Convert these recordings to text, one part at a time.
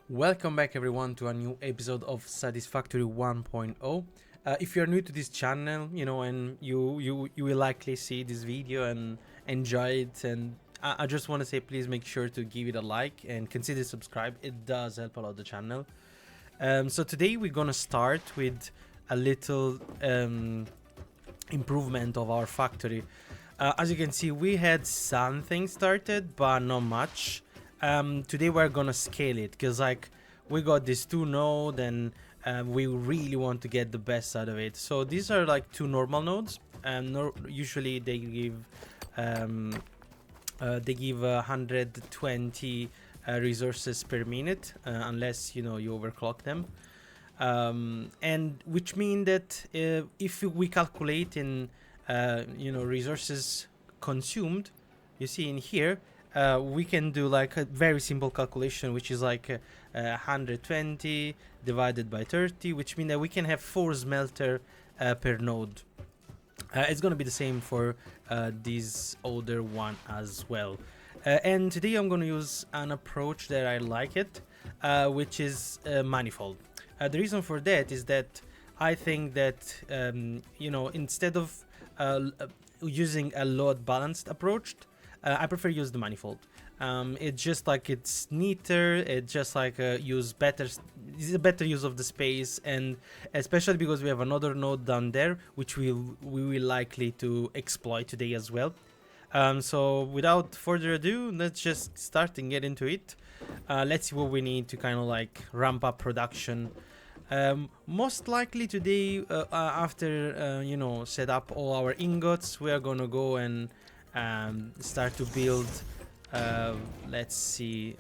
Welcome back everyone to a new episode of Satisfactory 1.0. If you're new to this channel, and you will likely see this video and enjoy it, and I just want to say please make sure to give it a like and consider subscribe. It does help a lot the channel. So today we're gonna start with a little improvement of our factory. As you can see, we had something started, but not much. Today we're gonna scale it because we got this two node and we really want to get the best out of it. So these are like two normal nodes, and usually they give 120 resources per minute, unless you overclock them. And which mean that if we calculate in resources consumed, you see in here, we can do like a very simple calculation, which is like 120 divided by 30, which means that we can have 4 smelter per node. It's gonna be the same for this other one as well. And today I'm gonna use an approach that I like it, which is manifold. The reason for that is that I think that instead of using a load balanced approach, I prefer use the manifold. It's just like it's neater. It just like it's a better use of the space, and especially because we have another node down there, which we will likely to exploit today as well. So without further ado, let's just start and get into it. Let's see what we need to kind of like ramp up production. Most likely today, after set up all our ingots, we are gonna go and start to build let's see,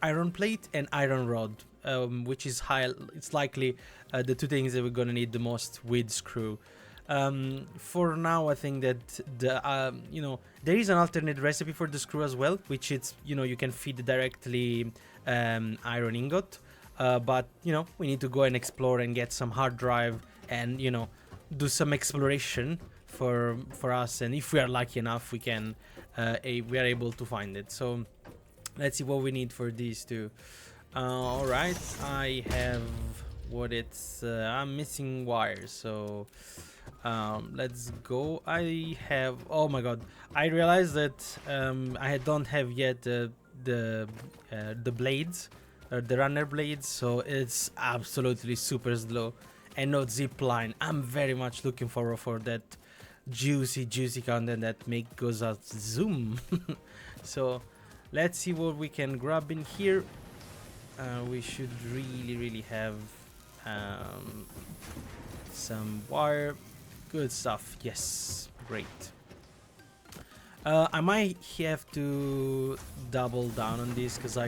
iron plate and iron rod, which is it's likely the two things that we're gonna need the most with screw. For now I think that there is an alternate recipe for the screw as well, which it's you can feed directly iron ingot, but we need to go and explore and get some hard drive and do some exploration for us, and if we are lucky enough we can we are able to find it. So let's see what we need for these two. All right, I have what it's I'm missing wires, so let's go. I have, oh my god, I realized that I don't have yet the blades, the runner blades, so it's absolutely super slow and not zip line. I'm very much looking forward for that juicy content that goes out zoom. So let's see what we can grab in here. We should really have some wire. Good stuff. Yes, great. I might have to double down on this because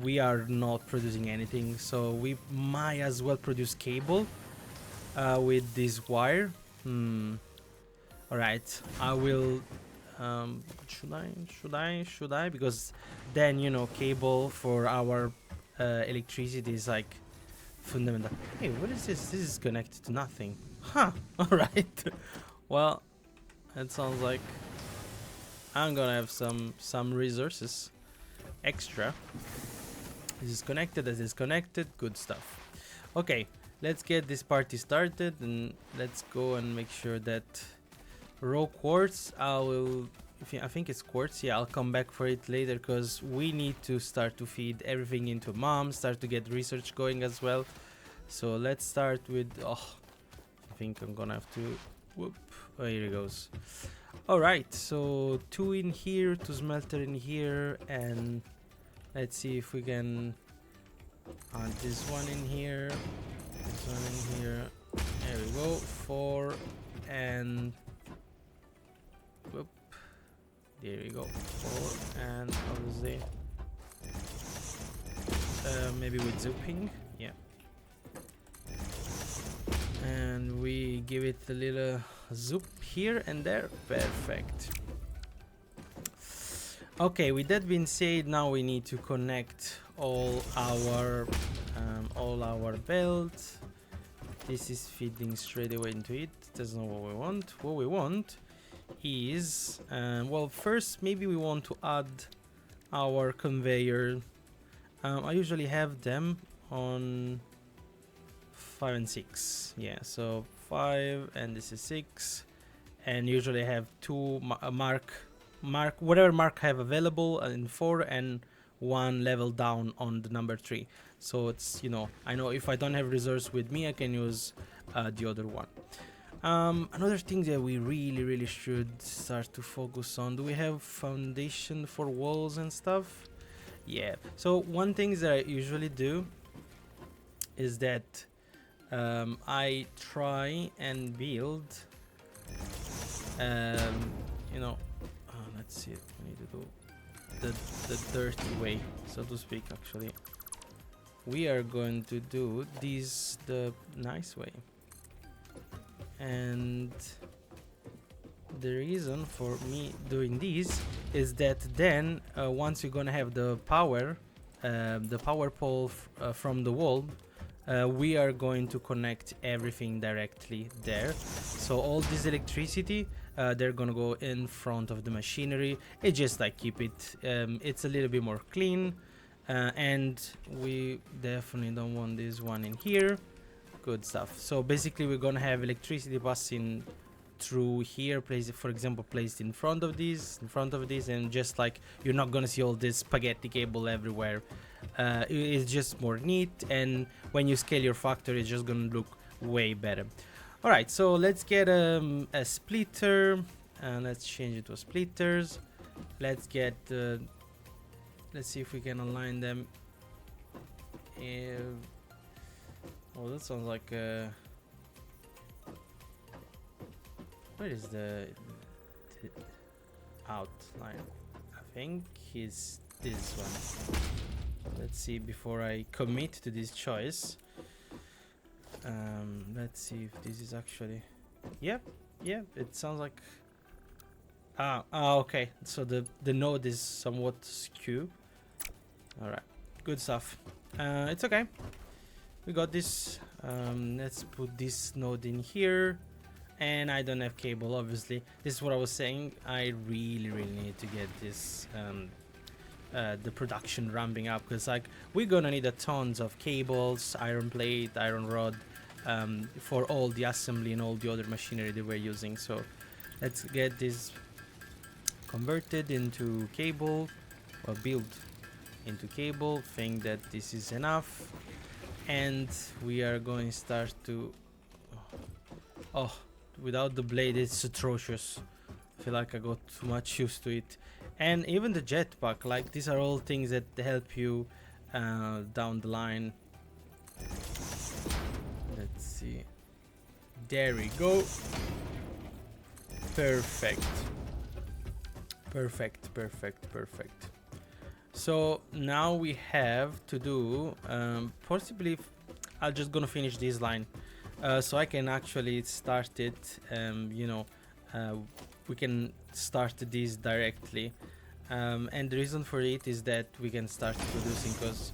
we are not producing anything, so we might as well produce cable with this wire. All right, I will should I because then cable for our electricity is like fundamental. Hey, what is this? This is connected to nothing, huh? All right. Well, it sounds like I'm gonna have some resources extra. This is connected, this is connected, good stuff. Okay, let's get this party started and let's go and make sure that raw quartz, I think it's quartz, yeah, I'll come back for it later because we need to start to feed everything into mom, start to get research going as well. So let's start with, I think I'm gonna have to, whoop, oh, here it goes. Alright, so 2 in here, 2 smelter in here, and let's see if we can add this one in here, this one in here. There we go, 4, and whoop, there we go, 4, and obviously maybe with zooping, yeah, and we give it a little zoop here and there. Perfect. Okay, with that being said, now we need to connect all our belts. This is feeding straight away into it. That's not what we want. What we want is well, first maybe we want to add our conveyor I usually have them on 5 and 6. Yeah, so 5 and this is 6, and usually I have two mark whatever mark I have available in 4, and one level down on the number 3. So it's, you know, I know if I don't have resource with me, I can use the other one. Another thing that we really should start to focus on, do we have foundation for walls and stuff? Yeah, so one thing that I usually do is that I try and build, you know, let's see, we need to do the dirty way, so to speak. Actually, we are going to do this the nice way, and the reason for me doing this is that then once you're gonna have the power pole from the wall, we are going to connect everything directly there. So all this electricity, they're gonna go in front of the machinery. It just like keep it, it's a little bit more clean, and we definitely don't want this one in here. Good stuff. So basically we're gonna have electricity passing through here, placed, for example, placed in front of this, and just like you're not gonna see all this spaghetti cable everywhere. It's just more neat, and when you scale your factory, it's just gonna look way better. All right, so let's get a splitter, and let's change it to splitters. Let's get let's see if we can align them. Oh, that sounds like where is the outline? I think is this one. Let's see before I commit to this choice. Let's see if this is actually. Yep, it sounds like. Okay. So the node is somewhat skew. All right, good stuff. It's okay. We got this. Let's put this node in here. And I don't have cable, obviously. This is what I was saying. I really need to get this the production ramping up, because like we're gonna need a tons of cables, iron plate, iron rod, for all the assembly and all the other machinery that we're using. So let's get this converted into cable, or build into cable. Think that this is enough, and we are going to start to. Oh, without the blade it's atrocious. I feel like I got too much used to it. And even the jetpack, like these are all things that help you down the line. Let's see. There we go. Perfect. So now we have to do possibly I'm just gonna finish this line. So I can actually start it, you know, we can start this directly, and the reason for it is that we can start producing, because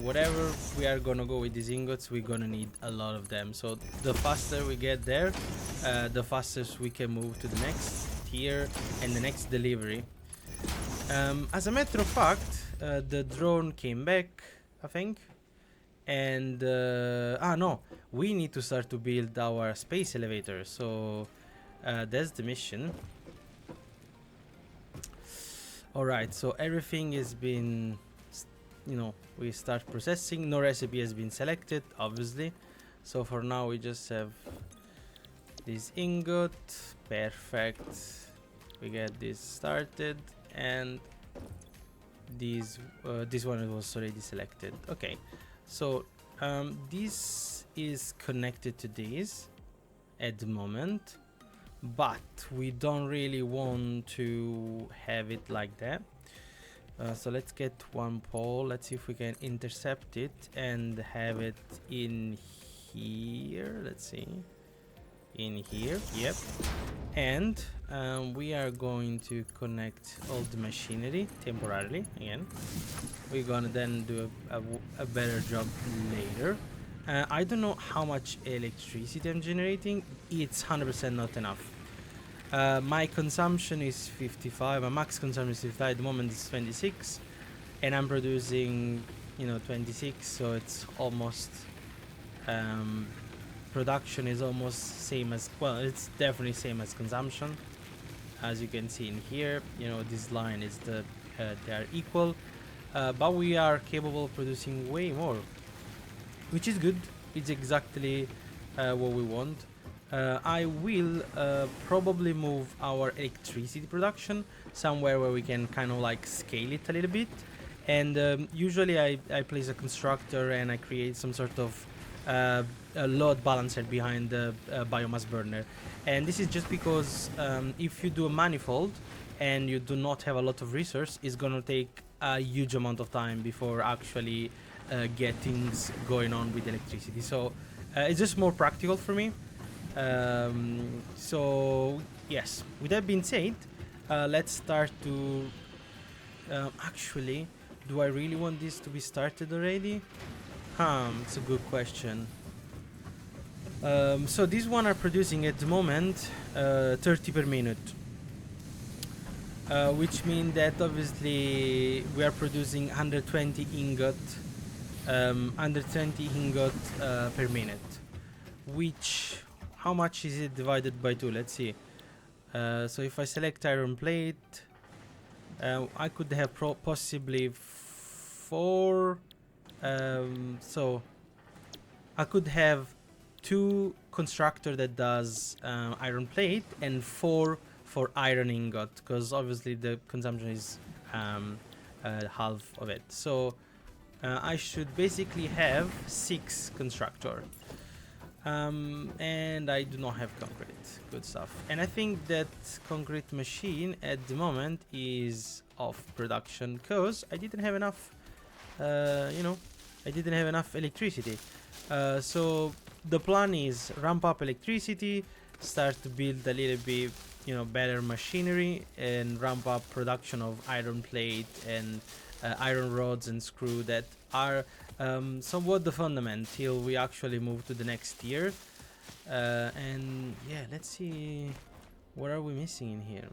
whatever we are gonna go with these ingots, we're gonna need a lot of them. So the faster we get there, the fastest we can move to the next tier and the next delivery. As a matter of fact, the drone came back, I think. And no, we need to start to build our space elevator. So that's the mission. All right, so everything has been, you know, we start processing. No recipe has been selected, obviously. So for now we just have this ingot. Perfect. We get this started, and this one was already selected. Okay. So this is connected to this at the moment, but we don't really want to have it like that. So let's get one pole. Let's see if we can intercept it and have it in here. Let's see. In here. Yep. And we are going to connect all the machinery temporarily again. We're gonna then do a better job later. I don't know how much electricity I'm generating. It's 100% not enough. My consumption is 55. My max consumption is 55. At the moment it's 26, and I'm producing 26, so it's almost production is almost same as, well, it's definitely same as consumption. As you can see in here, this line is they are equal, but we are capable of producing way more, which is good. It's exactly what we want. I will probably move our electricity production somewhere where we can kind of like scale it a little bit. And usually I place a constructor and I create some sort of a load balancer behind the biomass burner. And this is just because if you do a manifold and you do not have a lot of resource, it's gonna take a huge amount of time before actually get things going on with electricity. So it's just more practical for me. So yes, with that being said, let's start to actually, do I really want this to be started already? It's a good question. So these one are producing at the moment 30 per minute, which means that obviously we are producing 120 ingot per minute, which, how much is it divided by 2? Let's see. So if I select iron plate, I could have possibly 4. So I could have 2 constructor that does iron plate and 4 for iron ingot, because obviously the consumption is half of it. So I should basically have 6 constructor. And I do not have concrete. Good stuff. And I think that concrete machine at the moment is off production because I didn't have enough, I didn't have enough electricity. So the plan is ramp up electricity, start to build a little bit, better machinery, and ramp up production of iron plate and iron rods and screw that are somewhat the fundament till we actually move to the next tier. And yeah, let's see, what are we missing in here?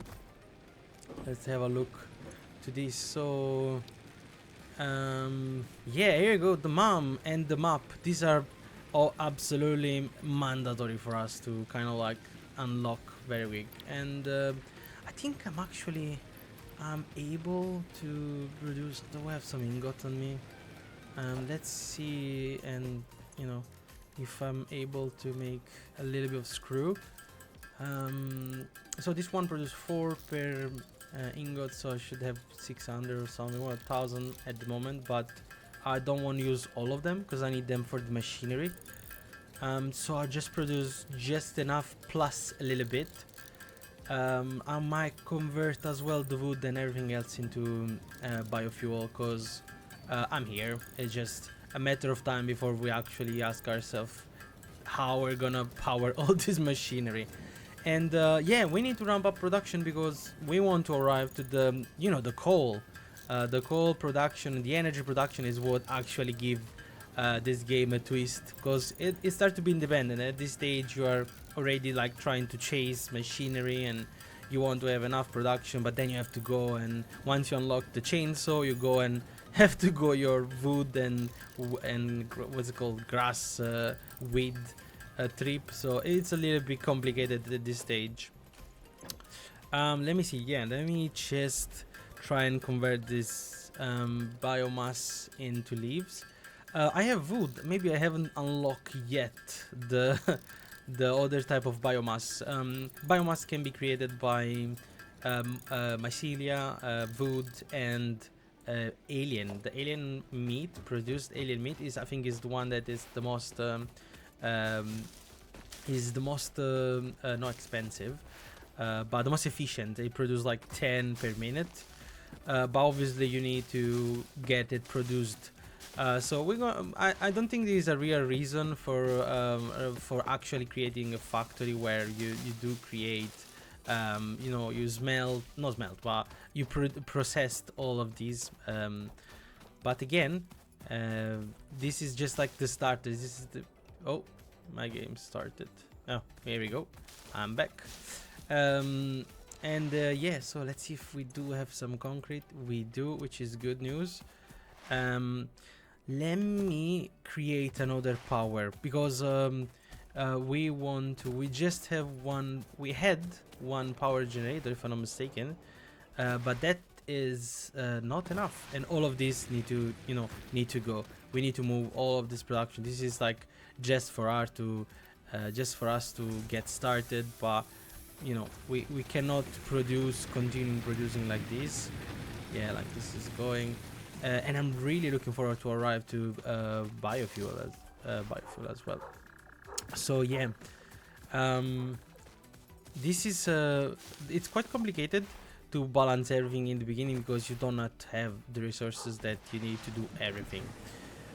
Let's have a look to this. So yeah, here you go, the mom and the map. These are all absolutely mandatory for us to kind of like unlock very quick. And I think I'm able to produce. Do I have some ingot on me? Let's see, and if I'm able to make a little bit of screw. So this one produces 4 per ingot, so I should have 600 or something, or 1,000 at the moment, but I don't want to use all of them because I need them for the machinery. So I just produce just enough plus a little bit. I might convert as well the wood and everything else into biofuel, because I'm here. It's just a matter of time before we actually ask ourselves how we're gonna power all this machinery. And yeah, we need to ramp up production because we want to arrive to the the coal. The coal production, the energy production is what actually give this game a twist, because it starts to be independent. At this stage you are already like trying to chase machinery and you want to have enough production, but then you have to go, and once you unlock the chainsaw you go and have to go your wood and what's it called, grass weed trip. So it's a little bit complicated at this stage. Let me see. Yeah, let me just try and convert this biomass into leaves. I have wood. Maybe I haven't unlocked yet the the other type of biomass. Biomass can be created by mycelia, wood, and alien. The alien meat, produced alien meat, is, I think, is the one that is the most not expensive, but the most efficient. They produce like 10 per minute, but obviously you need to get it produced. So we're going. I don't think there is a real reason for actually creating a factory where you do create, you not smelt, but you processed all of these. But again, this is just like the start. This is the, oh, my game started. Oh, here we go. I'm back. And yeah, so let's see if we do have some concrete. We do, which is good news. let me create another power because we just have one, we had one power generator if I'm not mistaken, but that is not enough, and all of these need to, need to go. We need to move all of this production. This is like just for our to just for us to get started, but we cannot continue producing like this. Yeah, like this is going, and I'm really looking forward to arrive to biofuel as well. So yeah, um, this is it's quite complicated to balance everything in the beginning because you do not have the resources that you need to do everything,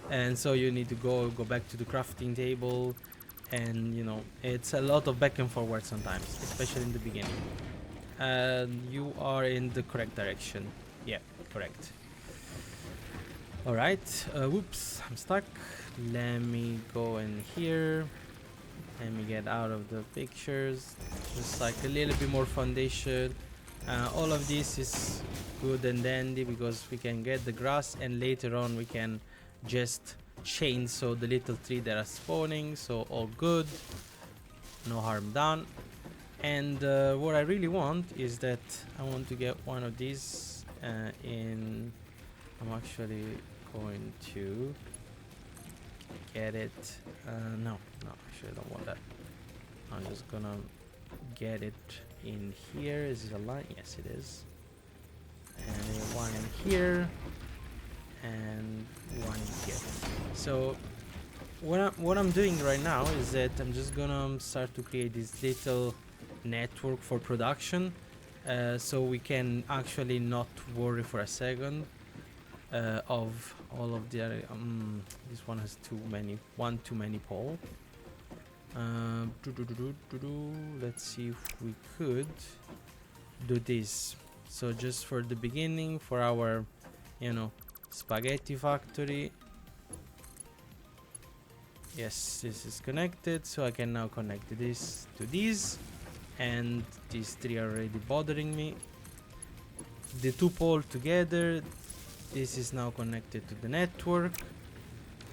and so you need to go back to the crafting table, and it's a lot of back and forward sometimes, especially in the beginning. You are in the correct direction. Yeah, correct. All right. Whoops, I'm stuck. Let me go in here. Let me get out of the pictures. Just like a little bit more foundation. All of this is good and dandy because we can get the grass, and later on we can just chainsaw the little tree that are spawning. So all good, no harm done. And what I really want is that I want to get one of these in. I'm actually going to get it. No, actually I don't want that. I'm just gonna get it in here. Is it a line? Yes, it is. And one in here, and one in here. So what I'm doing right now is that I'm just gonna start to create this little network for production, so we can actually not worry for a second of all of the other. This one has too many pole. Let's see if we could do this. So just for the beginning, for our spaghetti factory. Yes, this is connected, so I can now connect this to this, and these three are already bothering me. The two pole together, this is now connected to the network,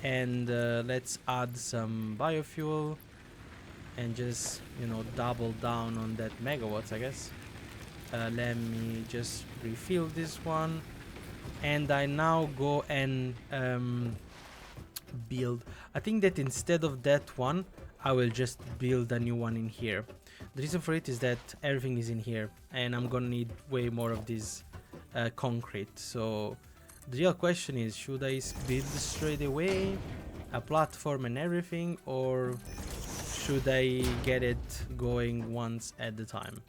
and let's add some biofuel and just double down on that megawatts, I guess. Let me just refill this one, and I now go and build. I think that instead of that one, I will just build a new one in here. The reason for it is that everything is in here, and I'm gonna need way more of this concrete. So the real question is, should I build straight away a platform and everything, or should I get it going once at a time?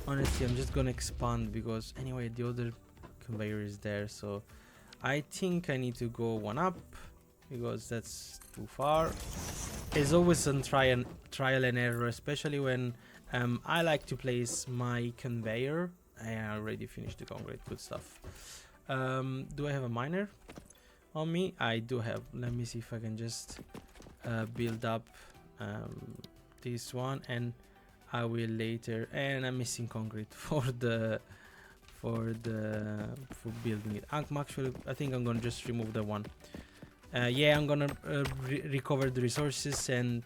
Honestly, I'm just gonna expand because anyway the other conveyor is there, so I think I need to go one up because that's too far. It's always some trial and error, especially when I like to place my conveyor. I already finished the concrete, good stuff. Do I have a miner on me? I do have. Let me see if I can just build up this one, and I will later. And I'm missing concrete for building it. I think I'm gonna just remove the one. Yeah, I'm gonna recover the resources, and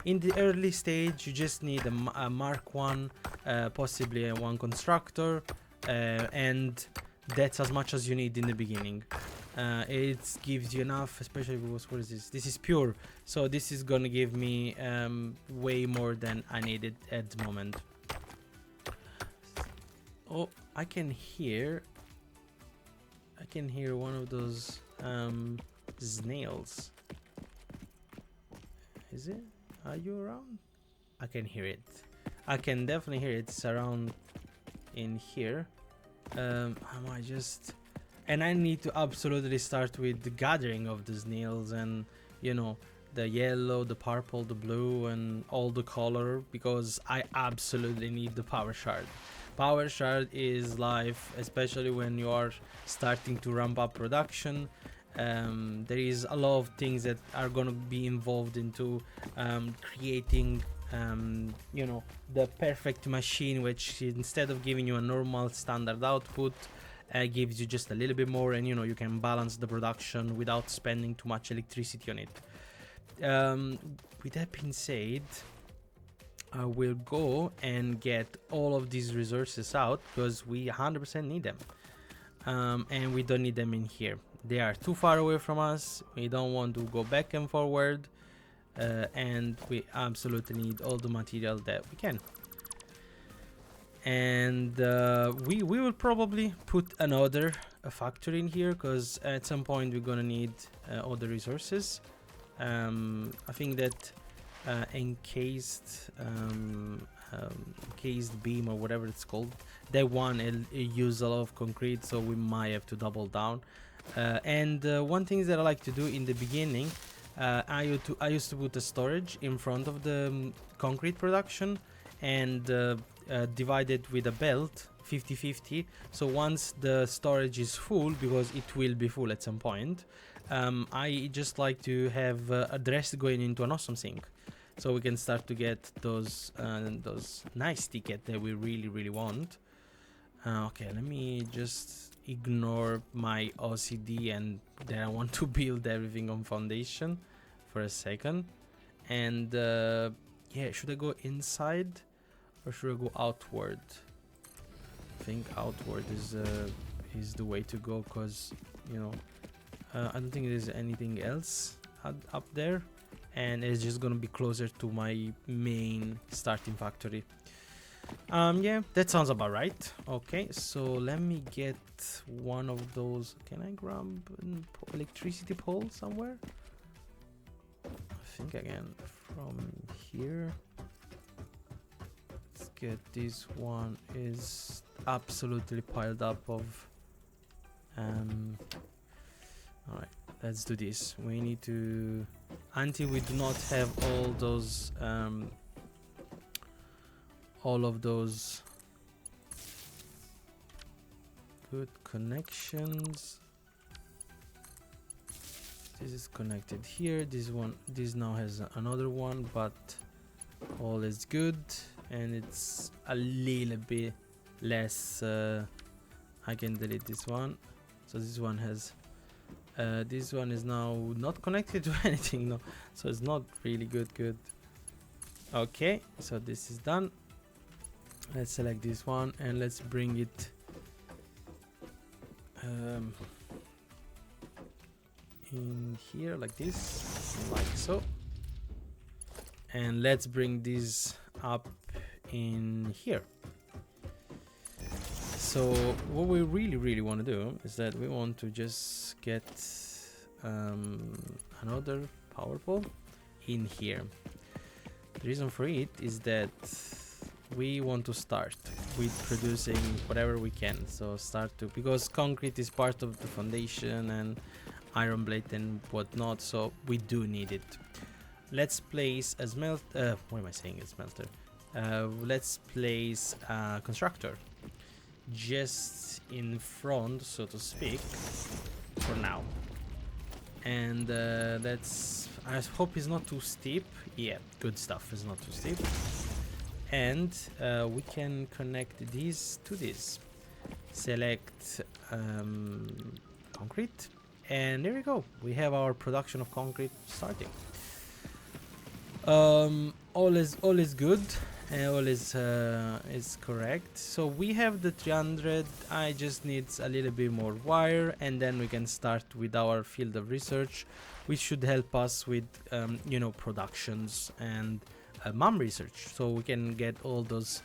in the early stage you just need a Mark 1, possibly a 1 constructor, and that's as much as you need in the beginning. It gives you enough, especially because what is this? This is pure, so this is gonna give me way more than I needed at the moment. Oh, I can hear one of those snails. Is it? Are you around? I can hear it. I can definitely hear it. It's around in here. I might just... And I need to absolutely start with the gathering of the snails, and the yellow, the purple, the blue, and all the color, because I absolutely need the power shard. Power shard is life, especially when you are starting to ramp up production. There is a lot of things that are going to be involved into creating the perfect machine, which instead of giving you a normal standard output, gives you just a little bit more, and you can balance the production without spending too much electricity on it. With that being said, I will go and get all of these resources out because we 100% need them. And we don't need them in here. They are too far away from us. We don't want to go back and forward. And we absolutely need all the material that we can. And we will probably put another factory in here because at some point we're gonna need other resources. I think that encased beam or whatever it's called, that one use a lot of concrete, so we might have to double down. And one thing that I like to do in the beginning, I used to put a storage in front of the concrete production and divide it with a belt 50-50. So once the storage is full, because it will be full at some point, I just like to have a dress going into an awesome sink, so we can start to get those nice tickets that we really want. Okay, let me just ignore my OCD and that I want to build everything on foundation for a second. And yeah, should I go inside or should I go outward? I think outward is the way to go, because I don't think there's anything else up there, and it's just gonna be closer to my main starting factory. Yeah, that sounds about right. Okay, so let me get one of those. Can I grab an electricity pole somewhere? I think I can from here. Let's get this one. Is absolutely piled up of alright, let's do this. We need to, until we do not have all of those good connections. This is connected here. This now has another one, but all is good, and it's a little bit less. I can delete this one. So this one has this one is now not connected to anything, no, so it's not really good. Okay, so this is done. Let's select this one and let's bring it in here like this, like so, and let's bring this up in here. So what we really want to do is that we want to just get another power pole in here. The reason for it is that we want to start with producing whatever we can. So because concrete is part of the foundation and iron blade and whatnot, so we do need it. Let's place a smelter. What am I saying? A smelter. Let's place a constructor just in front, so to speak, for now. And I hope it's not too steep. Yeah, good stuff. It's not too steep. And we can connect this to this. Select concrete, and there we go. We have our production of concrete starting. All is good. All is correct. So we have the 300. I just need a little bit more wire, and then we can start with our field of research, which should help us with productions and mom research, so we can get all those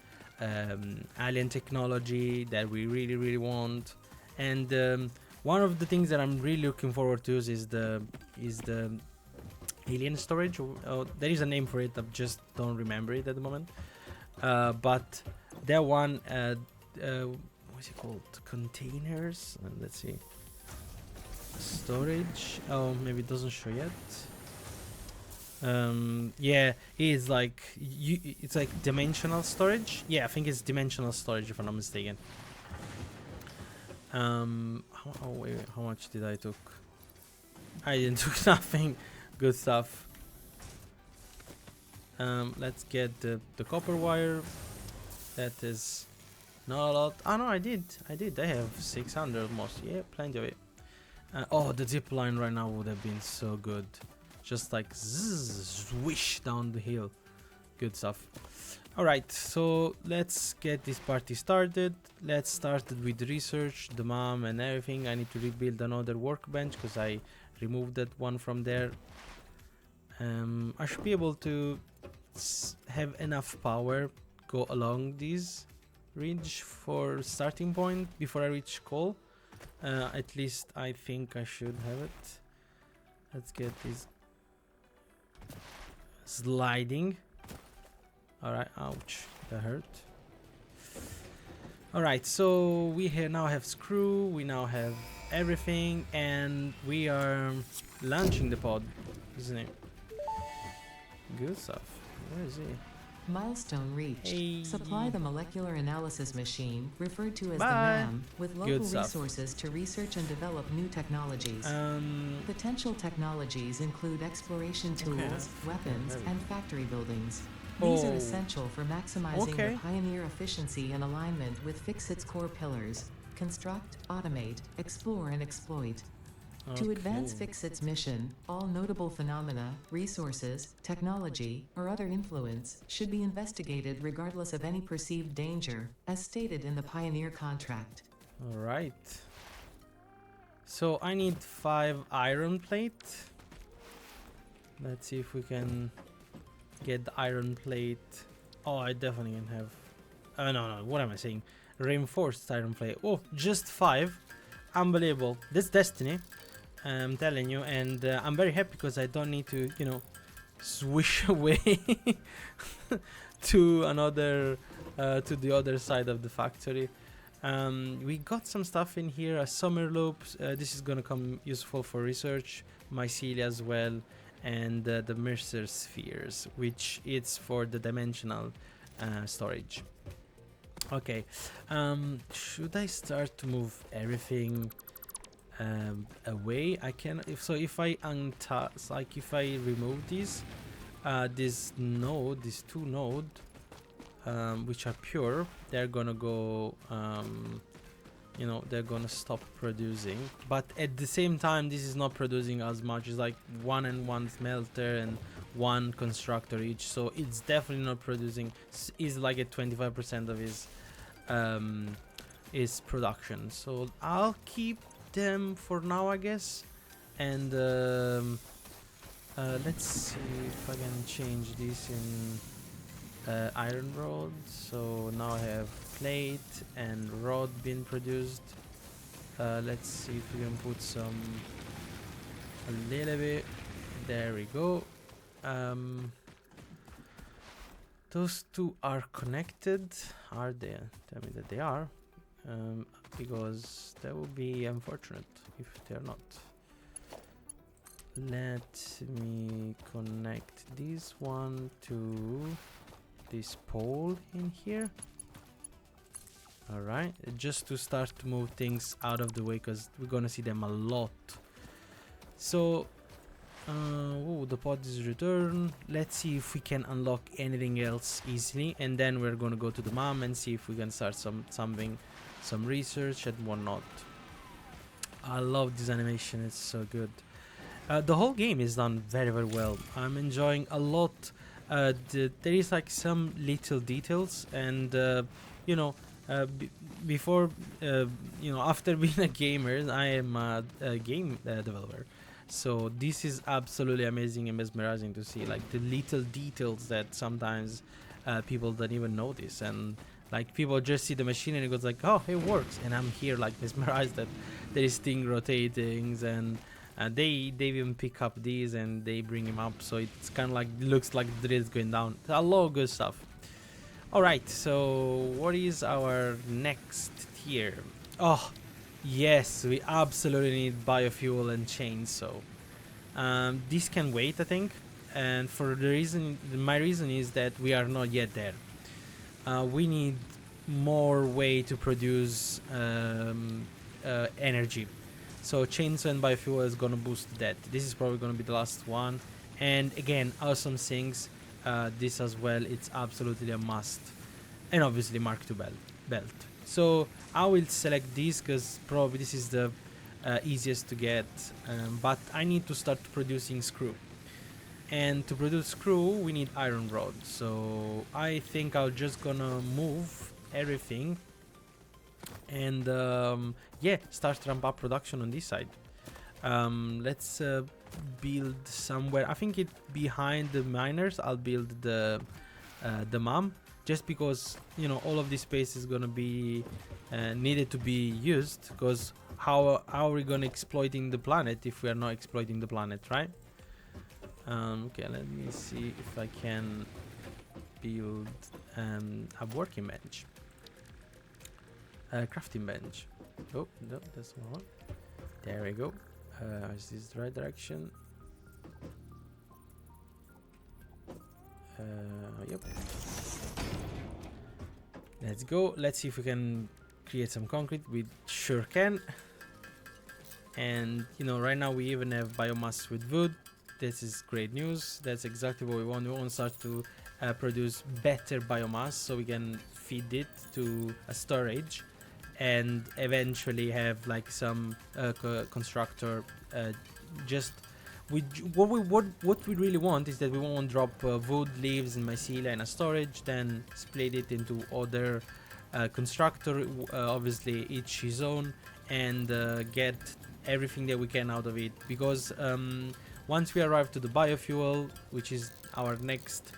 alien technology that we really want. And one of the things that I'm really looking forward to is the alien storage. There is a name for it, I just don't remember it at the moment. But that one, what's it called? Containers. Let's see. Storage. Oh, maybe it doesn't show yet. Yeah, it's like it's like dimensional storage. Yeah, I think it's dimensional storage if I'm not mistaken. How much did I took? I didn't took nothing. Good stuff. Let's get the copper wire. That is Not a lot. Oh no, I did. I have 600 almost. Yeah, plenty of it. Oh, the zip line right now would have been so good. Just like zzz, swish down the hill. Good stuff. Alright, so let's get this party started. Let's start with research, the mom and everything. I need to rebuild another workbench because I removed that one from there. I should be able to have enough power go along this ridge for starting point before I reach coal. At least I think I should have it. Let's get this sliding. Alright, ouch, that hurt. Alright, so we now have screw, we now have everything, and we are launching the pod, isn't it? Good stuff. Where is he? Milestone reached. Hey. Supply the molecular analysis machine, referred to as Bye. the MAM, with local Good stuff. resources to research and develop new technologies. Potential technologies include exploration tools, weapons, and factory buildings. These are essential for maximizing the Pioneer efficiency and alignment with Fixit's core pillars: construct, automate, explore, and exploit. To advance Fixit's mission, all notable phenomena, resources, technology, or other influence should be investigated regardless of any perceived danger, as stated in the Pioneer contract. Alright. So I need 5 iron plate. Let's see if we can get the iron plate. Oh, I definitely can have... no, what am I saying? Reinforced iron plate. Oh, just 5. Unbelievable. That's destiny. I'm telling you, and I'm very happy because I don't need to, you know, swish away to another, to the other side of the factory. We got some stuff in here, a summer loop. This is gonna come useful for research, mycelia as well, and the Mercer spheres, which is for the dimensional storage. Okay, should I start to move everything away? I can, if I like if I remove these this node, these 2 node, which are pure, they're gonna go you know, they're gonna stop producing, but at the same time this is not producing as much. It's like 1 and 1 smelter and 1 constructor each, so it's definitely not producing. Is like at 25% of his production, so I'll keep them for now, I guess. And let's see if I can change this in iron rod. So now I have plate and rod being produced. Let's see if we can put some, a little bit. There we go. Those 2 are connected. Are they? Tell me that they are. Because that would be unfortunate if they're not. Let me connect this one to this pole in here. Alright, just to start to move things out of the way, because we're gonna see them a lot. So the pod is returned. Let's see if we can unlock anything else easily, and then we're gonna go to the mom and see if we can start some research and whatnot. I love this animation, it's so good. The whole game is done very well. I'm enjoying a lot. There is like some little details, and you know, before you know, after being a gamer, I am a game developer. So this is absolutely amazing and mesmerizing to see, like the little details that sometimes people don't even notice, and like people just see the machine and it goes like, oh, it works, and I'm here like mesmerized that there is thing rotating, and they even pick up these and they bring him up, so it's kind of like looks like the drill is going down. A lot of good stuff. All right, so what is our next tier? Oh yes, we absolutely need biofuel and chainsaw. This can wait, I think, and for the reason, my reason is that we are not yet there. We need more way to produce energy. So chainsaw and biofuel is gonna boost that. This is probably gonna be the last one. And again, awesome things. This as well, it's absolutely a must. And obviously Mark II belt. So I will select this because probably this is the easiest to get, but I need to start producing screw. And to produce screw, we need iron rod. So I think I'm just gonna move everything and yeah, start ramp up production on this side. Let's build somewhere. I think it behind the miners. I'll build the mom, just because you know all of this space is gonna be needed to be used. Because how are we gonna exploiting the planet if we are not exploiting the planet, right? Okay, let me see if I can build a working bench, a crafting bench. Oh no, that's one. There we go. Is this the right direction? Yep. Let's go. Let's see if we can create some concrete. We sure can. And you know, right now we even have biomass with wood. This is great news. That's exactly what we want. We want to start to produce better biomass so we can feed it to a storage and eventually have like some constructor just what we really want is that we want to drop wood, leaves and mycelia in a storage, then split it into other constructor, obviously each his own, and get everything that we can out of it, because once we arrive to the biofuel, which is our next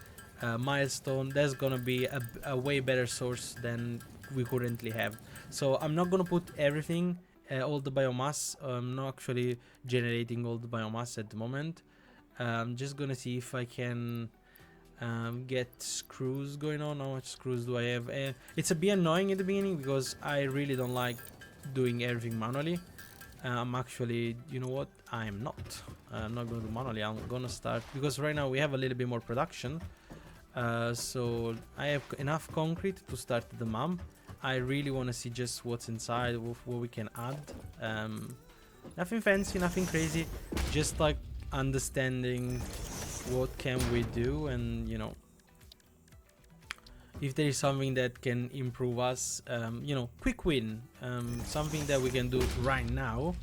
milestone, there's gonna be a way better source than we currently have. So I'm not gonna put everything, all the biomass. I'm not actually generating all the biomass at the moment. I'm just gonna see if I can get screws going on. How much screws do I have? It's a bit annoying at the beginning because I really don't like doing everything manually. I'm actually, you know what? I'm not gonna do manually. I'm gonna start, because right now we have a little bit more production. So I have enough concrete to start the mom. I really want to see just what's inside, what we can add. Nothing fancy, nothing crazy, just like understanding what can we do, and you know, if there is something that can improve us, you know, quick win, something that we can do right now,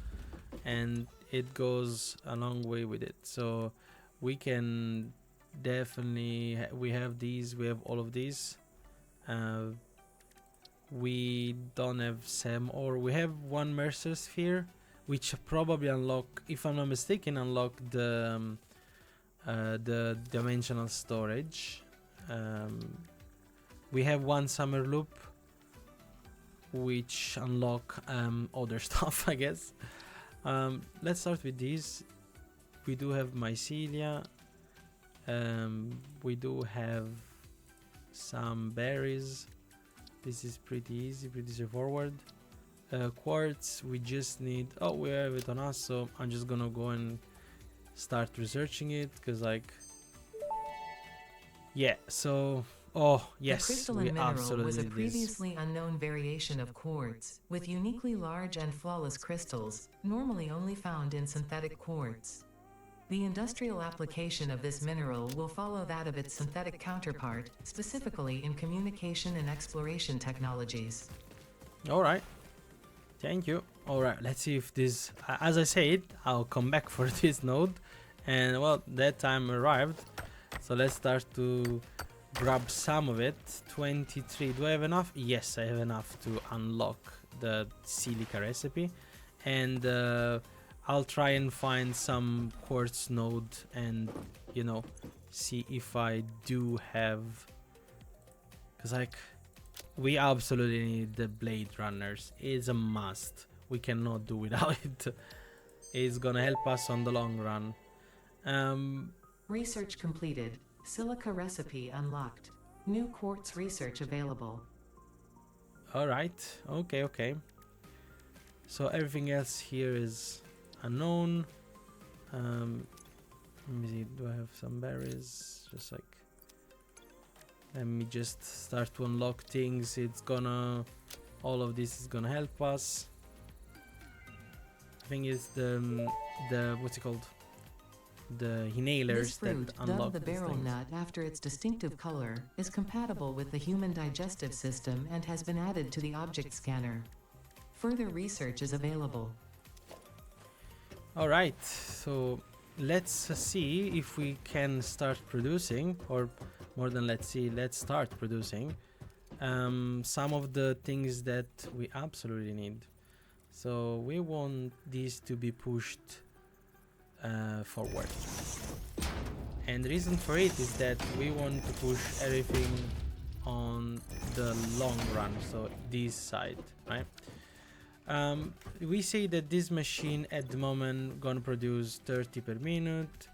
and it goes a long way with it. So we can definitely we have these, we have all of these. We don't have Sam, or we have one Mercer sphere, which probably unlock, if I'm not mistaken, unlock the dimensional storage. We have one summer loop, which unlock other stuff, I guess. Let's start with these. We do have mycelia. We do have some berries. This is pretty easy, pretty straightforward. Quartz, we just need, oh, we have it on us, so I'm just gonna go and start researching it, because like, yeah, so, oh yes, the crystalline mineral was a previously unknown variation of quartz, with uniquely large and flawless crystals, normally only found in synthetic quartz. The industrial application of this mineral will follow that of its synthetic counterpart, specifically in communication and exploration technologies. Alright, thank you. Alright, let's see if this, as I said, I'll come back for this node, and well, that time arrived, so let's start to grab some of it. 23, do I have enough? Yes, I have enough to unlock the silica recipe, and I'll try and find some quartz node and, you know, see if I do have, because like, we absolutely need the blade runners. It's a must. We cannot do without it. It's gonna help us on the long run. Research completed. Silica recipe unlocked. New quartz research available. Alright, okay. So everything else here is unknown. Let me see, do I have some berries? Just like, let me just start to unlock things. It's gonna, all of this is gonna help us. I think it's the what's it called? the This inhalers fruit, that unlock dubbed the these barrel things. nut after its distinctive color, is compatible with the human digestive system and has been added to the object scanner. Further research is available. Alright, so let's see if we can start producing, or more than let's see, let's start producing some of the things that we absolutely need. So we want these to be pushed forward. And the reason for it is that we want to push everything on the long run, so this side, right? We say that this machine at the moment gonna produce 30 per minute.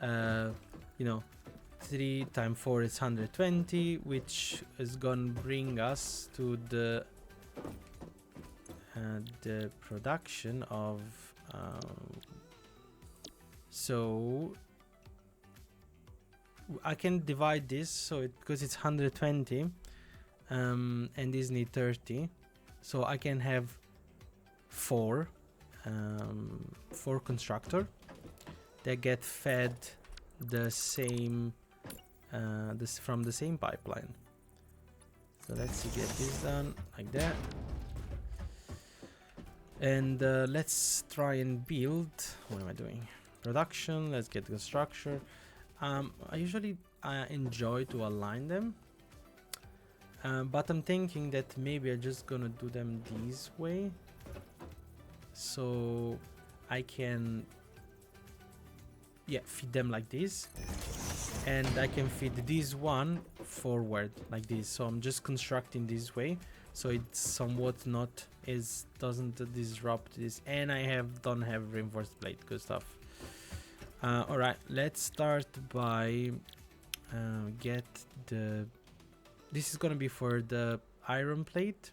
You know, 3 times 4 is 120, which is gonna bring us to the production of so I can divide this, so because it's 120 and these need 30, so I can have four constructor that get fed the same this from the same pipeline. So let's get this done like that, and let's try and build. What am I doing? Production. Let's get the structure. I usually enjoy to align them, but I'm thinking that maybe I'm just gonna do them this way, so I can feed them like this, and I can feed this one forward like this. So I'm just constructing this way, so it's somewhat not doesn't disrupt this, and I don't have reinforced plate. Good stuff. All right, let's start by get the. This is gonna be for the iron plate.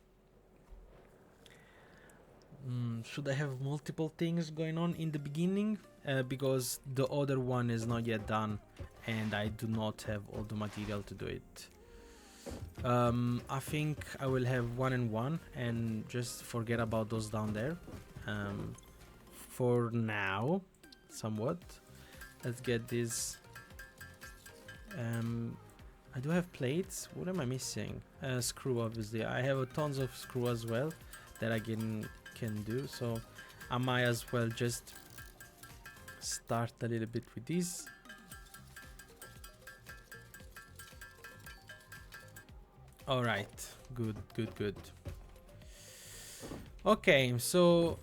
Should I have multiple things going on in the beginning? Because the other one is not yet done, and I do not have all the material to do it. I think I will have 1 and 1 and just forget about those down there for now, somewhat. Let's get this. I do have plates. What am I missing? Screw, obviously. I have tons of screw as well that I can do, so I might as well just start a little bit with this. All right, good. Okay, so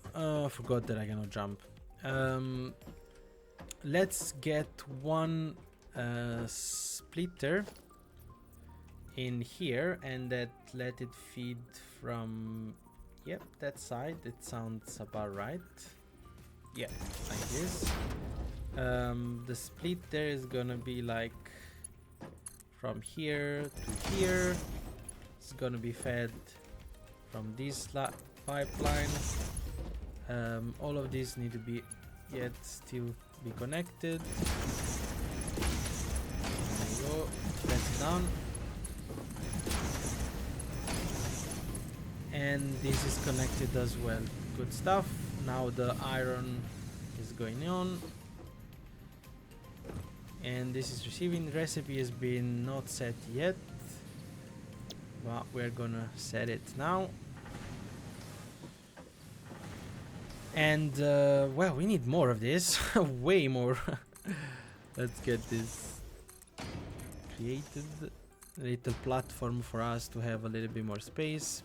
forgot that I cannot jump. Let's get one splitter in here, and let it feed from that side. It sounds about right. Yeah, like this. The splitter is gonna be like from here to here. It's gonna be fed from this pipeline. All of these need to be still be connected. There we go. That's done. And this is connected as well. Good stuff. Now the iron is going on, and this is receiving. The recipe has been not set yet, but we're gonna set it now. And well, we need more of this. Way more. Let's get this created. A little platform for us to have a little bit more space.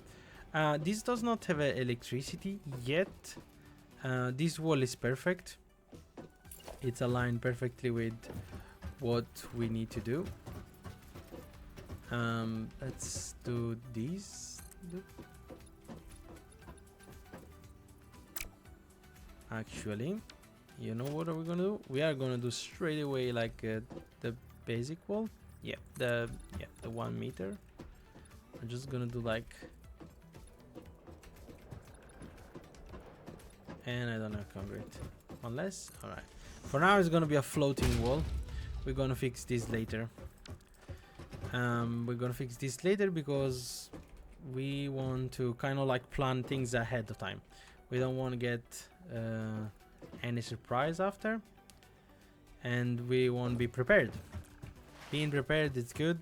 This does not have electricity yet. This wall is perfect. It's aligned perfectly with what we need to do. Let's do this. Actually, you know what are we gonna do? We are gonna do straight away like the basic wall. Yeah, the 1 meter. I'm just gonna do like. And I don't have concrete. Unless, alright. For now it's gonna be a floating wall. We're gonna fix this later. Because we want to kind of like plan things ahead of time. We don't want to get any surprise after. and we won't be prepared. Being prepared is good.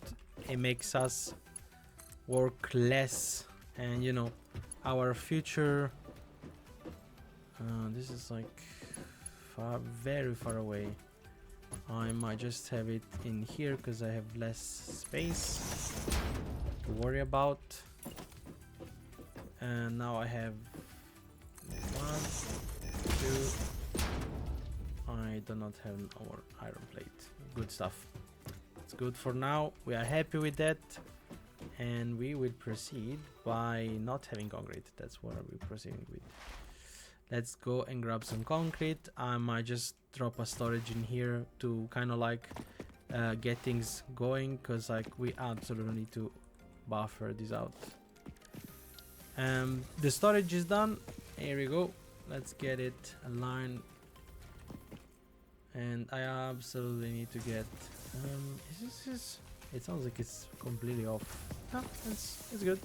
It makes us work less, and you know, our future. This is like very far away. I might just have it in here because I have less space to worry about. And now I have 1, 2. I do not have our iron plate. Good stuff. It's good for now. We are happy with that. And we will proceed by not having concrete. That's what we're proceeding with. Let's go and grab some concrete. I might just drop a storage in here to kind of like get things going, because like we absolutely need to buffer this out. The storage is done. Here we go. Let's get it aligned. And I absolutely need to get it sounds like it's completely off. No, it's good.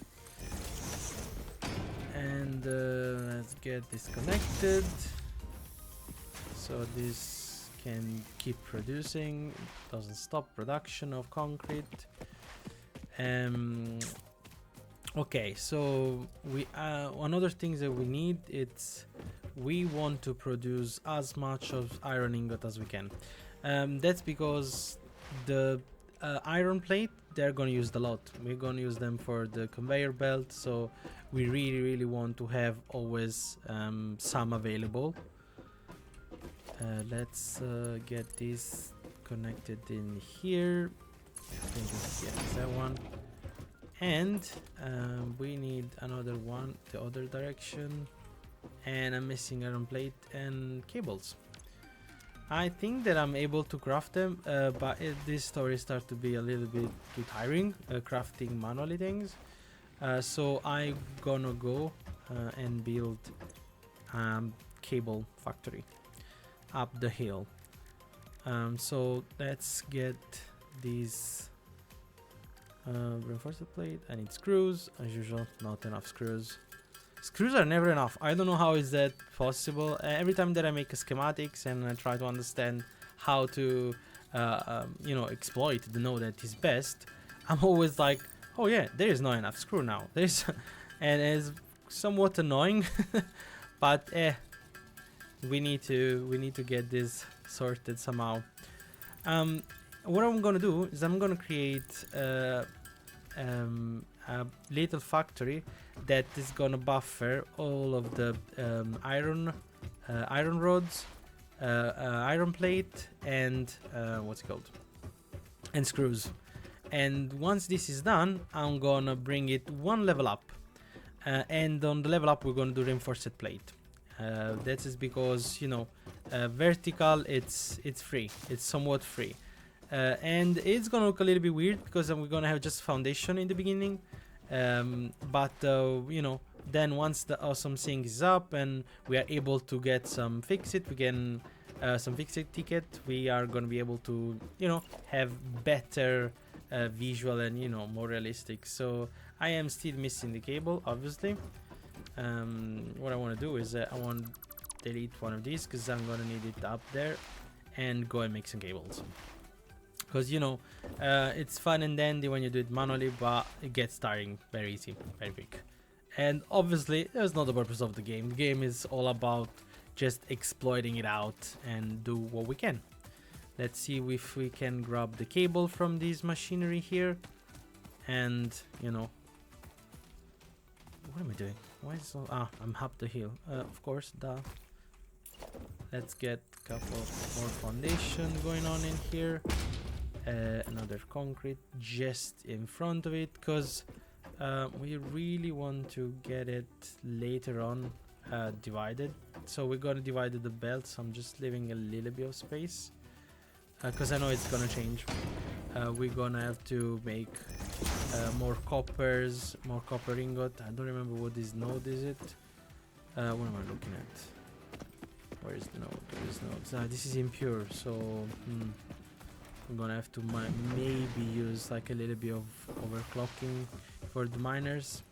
And let's get this connected so this can keep producing. It doesn't stop production of concrete. Okay, so we another thing that we need, we want to produce as much of iron ingot as we can. That's because the iron plate, they're gonna use a lot. We're gonna use them for the conveyor belt, so we really want to have always some available. Let's get this connected in here. I think it's that one. And we need another one the other direction, and I'm missing iron plate and cables. I think that I'm able to craft them, but this story starts to be a little bit too tiring, crafting manually things. So I'm gonna go and build cable factory up the hill. So let's get these reinforced plate. I need screws as usual. Not enough screws. Screws are never enough. I don't know how is that possible. Every time that I make a schematics and I try to understand how to you know, exploit the node that is best, I'm always like, oh yeah, there is not enough screw now. There's and it's somewhat annoying. But we need to get this sorted somehow. What I'm gonna do is I'm gonna create a little factory that is gonna buffer all of the iron rods, iron plate, and what's it called, and screws. And once this is done, I'm gonna bring it one level up, and on the level up we're gonna do reinforced plate. That is because, you know, vertical, it's free, it's somewhat free. And it's gonna look a little bit weird because we're gonna have just foundation in the beginning, but you know, then once the awesome thing is up and we are able to get some fix-it, we can some fix-it ticket, we are gonna be able to, you know, have better visual and, you know, more realistic. So I am still missing the cable, obviously. What I want to do is I want to delete one of these because I'm gonna need it up there, and go and make some cables. Because, you know, it's fun and dandy when you do it manually, but it gets tiring very easy, very quick. And obviously, that's not the purpose of the game. The game is all about just exploiting it out and do what we can. Let's see if we can grab the cable from this machinery here. And, you know, what am I doing? Why is so... I'm up the hill. Of course, duh. Let's get a couple more foundation going on in here. Another concrete just in front of it, because we really want to get it later on divided. So we're gonna divide the belt, so I'm just leaving a little bit of space, because I know it's gonna change. We're gonna have to make more coppers, more copper ingot. I don't remember what this node is it. What am I looking at? Where is the node? There is no. This is impure, so I'm gonna have to maybe use like a little bit of overclocking for the miners.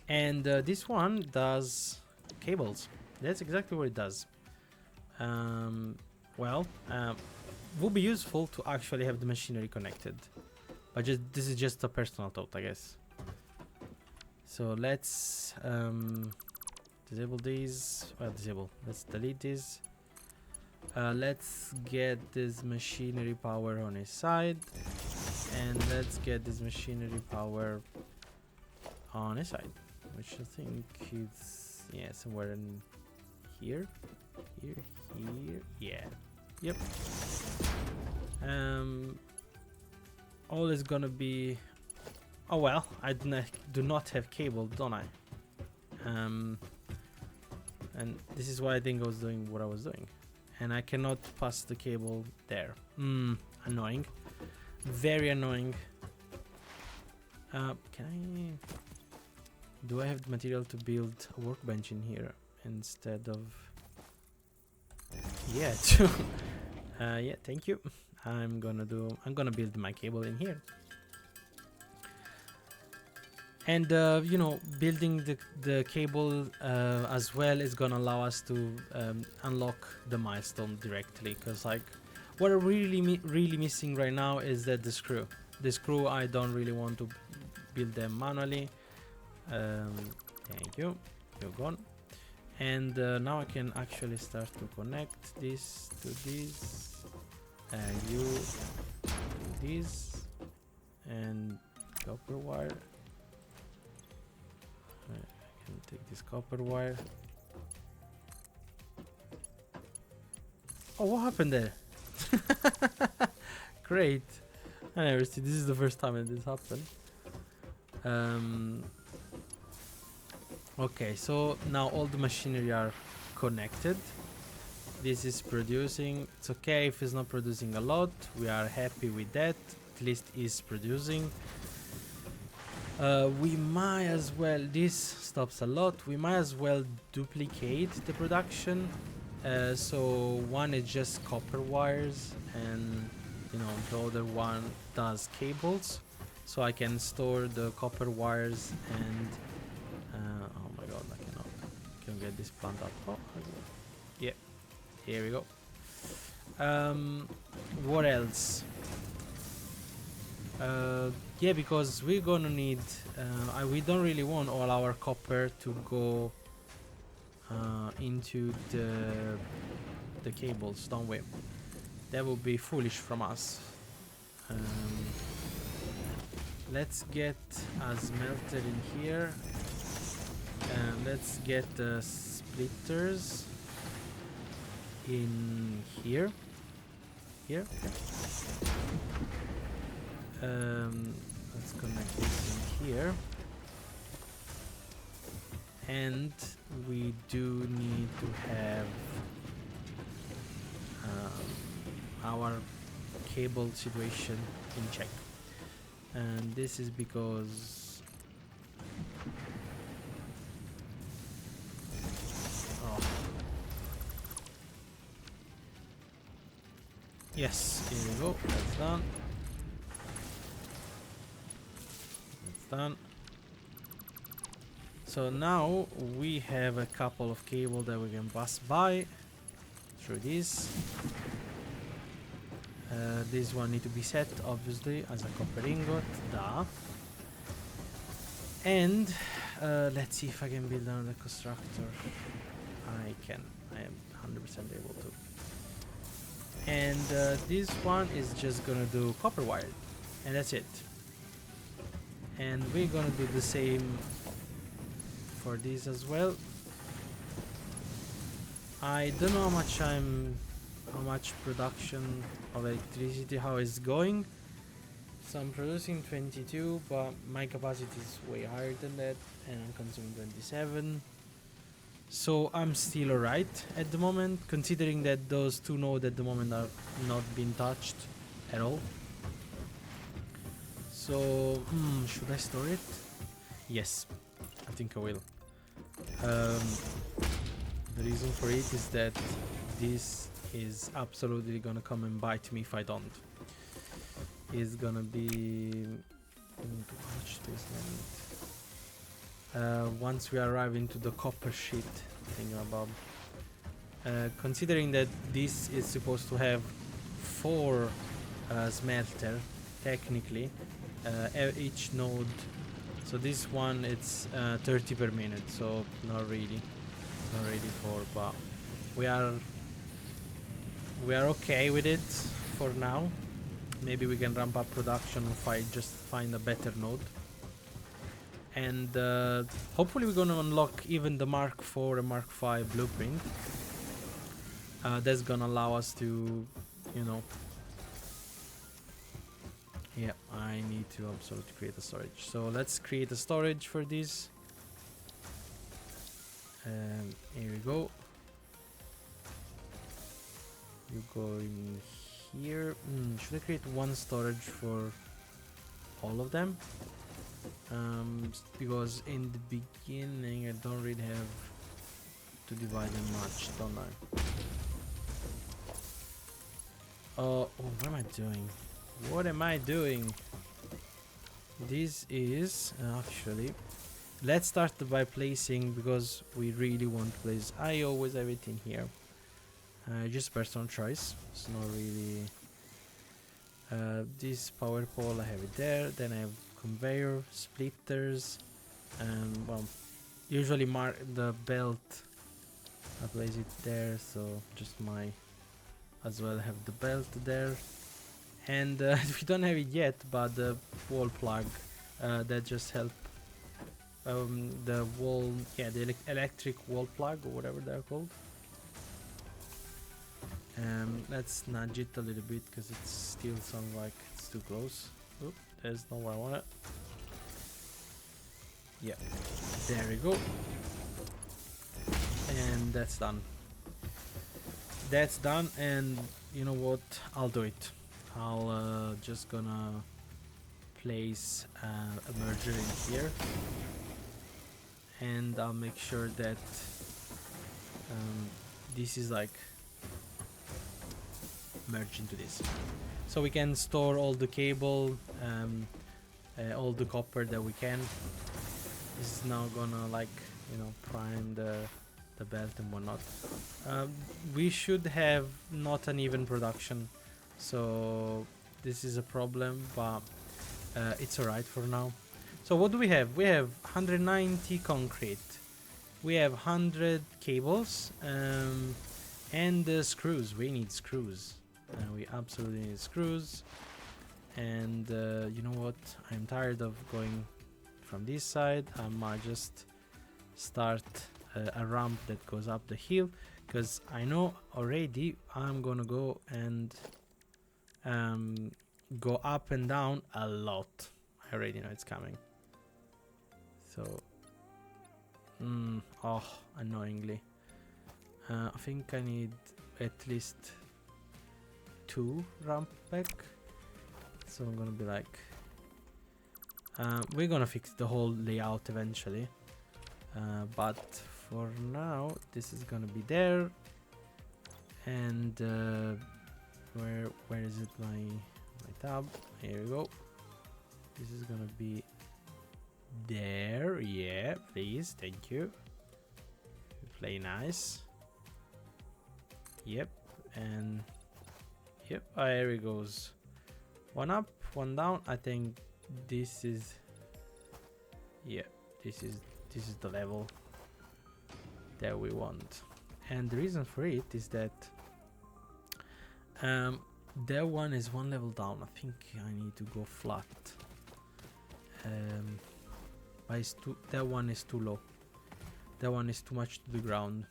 And this one does cables. That's exactly what it does. well, would be useful to actually have the machinery connected. But this is just a personal thought, I guess. So let's disable these. Well, disable. Let's delete these. Let's get this machinery power on his side, and let's get this machinery power on his side, which I think is somewhere in here, yeah, yep. All is gonna be. Oh well, I do not have cable, don't I? And this is why I think I was doing what I was doing. And I cannot pass the cable there. Annoying. Very annoying. Can I... Do I have the material to build a workbench in here instead of... Yeah, yeah, thank you. I'm gonna build my cable in here. And you know, building the cable as well is gonna allow us to unlock the milestone directly, because like what I'm really missing right now is that the screw I don't really want to build them manually. Thank you, you're gone. And now I can actually start to connect this to this, and you do this, and copper wire. I can take this copper wire. Oh, what happened there? Great. I never see. This is the first time that this happened. Okay, so now all the machinery are connected. This is producing. It's okay if it's not producing a lot. We are happy with that. At least it's producing. We might as well, this stops a lot, we might as well duplicate the production. So one is just copper wires, and you know, the other one does cables. So I can store the copper wires and oh my god, I can get this plant up. Oh, yeah, here we go. What else? Yeah, because we're gonna need we don't really want all our copper to go into the cables, don't we? That would be foolish from us. Let's get a smelter in here, and let's get the splitters in here. Let's connect this in here, and we do need to have our cable situation in check, and this is because yes, here we go, that's done. Done. So now we have a couple of cable that we can pass by through this. This one need to be set obviously as a copper ingot. Da. And let's see if I can build another constructor. I can. I am 100% able to. And this one is just gonna do copper wire, and that's it. And we're gonna do the same for this as well. I don't know how much production of electricity, how it's going. So I'm producing 22, but my capacity is way higher than that, and I'm consuming 27. So I'm still alright at the moment, considering that those two nodes at the moment are not being touched at all. So, should I store it? Yes, I think I will. The reason for it is that this is absolutely gonna come and bite me if I don't. It's gonna be... how much space do I need? Once we arrive into the copper sheet thingy about, considering that this is supposed to have 4 smelter technically each node, so this one it's 30 per minute, so not really 4, but we are okay with it for now. Maybe we can ramp up production if I just find a better node. And hopefully we're gonna unlock even the Mark IV and Mark V blueprint. That's gonna allow us to, you know... Yeah, I need to absolutely create a storage. So let's create a storage for this. Here we go. You go in here. Should I create one storage for all of them? Because in the beginning I don't really have to divide them much, don't I? Oh, what am I doing? What am I doing? This is actually... Let's start by placing, because we really want to place... I always have it in here. Just personal choice. It's not really... this power pole, I have it there. Then I have conveyor, splitters, and well, usually mark the belt. I place it there, so just my... As well have the belt there. And we don't have it yet, but the wall plug that just help the wall, yeah, the electric wall plug or whatever they're called. Let's nudge it a little bit because it still sounds like it's too close. Oop, there's not where I want it. Yeah, there we go. And that's done. That's done, and you know what? I'll do it. I'll just gonna place a merger in here, and I'll make sure that this is like merged into this, so we can store all the cable, all the copper that we can. This is now gonna, like, you know, prime the belt and whatnot. We should have not an even production, so this is a problem, but it's alright for now. So what do we have? We have 190 concrete, we have 100 cables, and screws. We need screws. We absolutely need screws. And you know what? I'm tired of going from this side. I might just start a ramp that goes up the hill, because I know already I'm gonna go and go up and down a lot. I already know it's coming. So oh, annoyingly, I think I need at least 2 ramp back. So I'm gonna be like, we're gonna fix the whole layout eventually, but for now this is gonna be there. And where is it, my tab? Here we go. This is gonna be there. Yeah, please, thank you. Play nice. Yep, and yep, here it goes. One up, one down. I think this is, yeah, this is the level that we want. And the reason for it is that that one is 1 level down. I think I need to go flat. But it's that one is too low. That one is too much to the ground.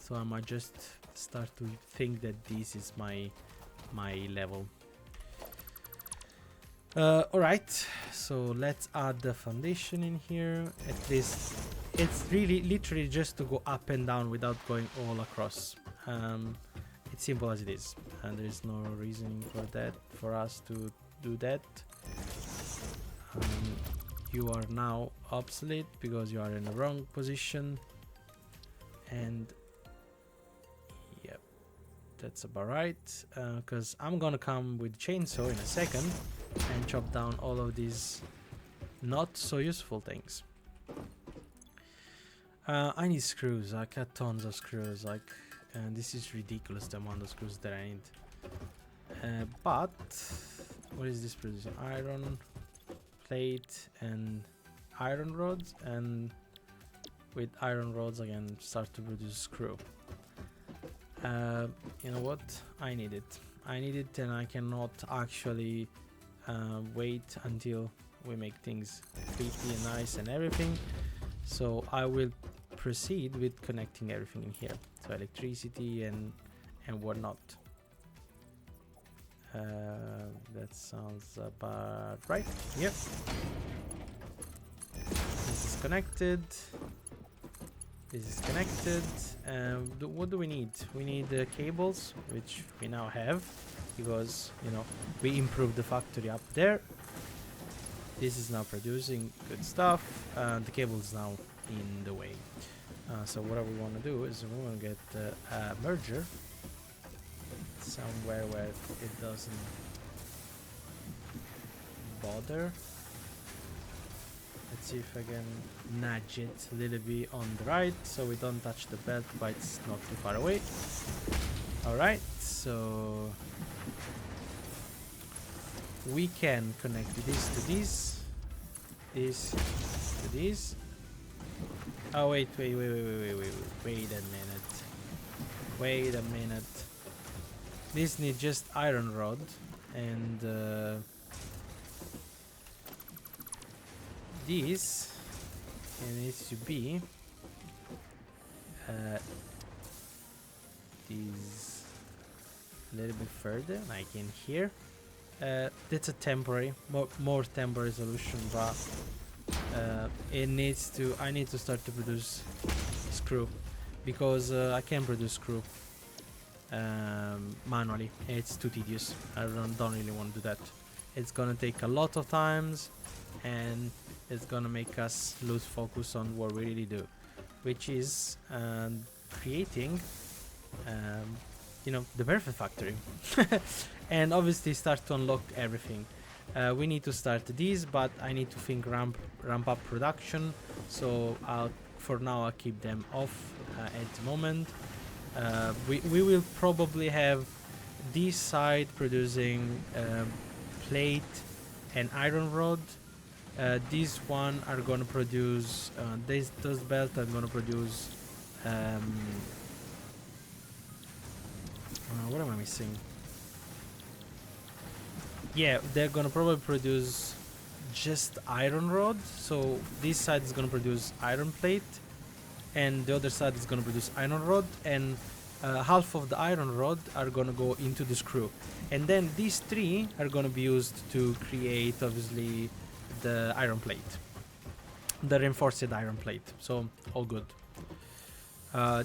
So I might just start to think that this is my level. Alright, so let's add the foundation in here. At least it's really literally just to go up and down without going all across. It's simple as it is, and there's no reason for us to do that. You are now obsolete because you are in the wrong position, and yep, that's about right. Because I'm gonna come with chainsaw in a second and chop down all of these not so useful things. I need screws. I got tons of screws, like and this is ridiculous, the amount of screws that I need. But what is this producing? Iron plate and iron rods, and with iron rods I can start to produce screw. You know what? I need it, and I cannot actually wait until we make things pretty and nice and everything. So I will proceed with connecting everything in here, so electricity and whatnot. That sounds about right. Yep. This is connected. This is connected. What do we need? We need cables, which we now have, because, you know, we improved the factory up there. This is now producing good stuff. The cable is now in the way. So what we want to do is we want to get a merger somewhere where it doesn't bother. Let's see if I can nudge it a little bit on the right so we don't touch the belt, but it's not too far away. Alright, so we can connect this to this to this. Oh wait a minute. This needs just iron rod, and this needs to be this a little bit further, like in here. That's a temporary, more temporary solution, but it needs to. I need to start to produce screw, because I can produce screw manually. It's too tedious. I don't really want to do that. It's gonna take a lot of times, and it's gonna make us lose focus on what we really do, which is creating you know, the perfect factory. And obviously start to unlock everything. We need to start these, but I need to think ramp up production, so for now I'll keep them off at the moment. We will probably have this side producing plate and iron rod. These one are gonna produce those belts are gonna produce what am I missing? Yeah, they're gonna probably produce just iron rod. So this side is gonna produce iron plate, and the other side is gonna produce iron rod, and half of the iron rod are gonna go into the screw, and then these three are gonna be used to create, obviously, the iron plate, the reinforced iron plate. So all good.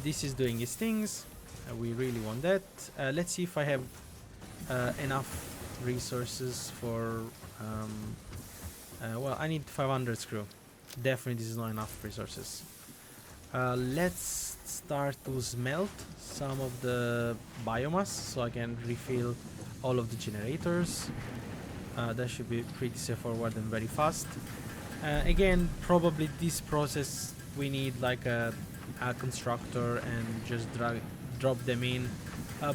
This is doing its things. We really want that. Let's see if I have enough resources for well, I need 500 screw. Definitely this is not enough resources. Let's start to smelt some of the biomass so I can refill all of the generators. That should be pretty straightforward and very fast. Again, probably this process we need like a constructor and just drop them in.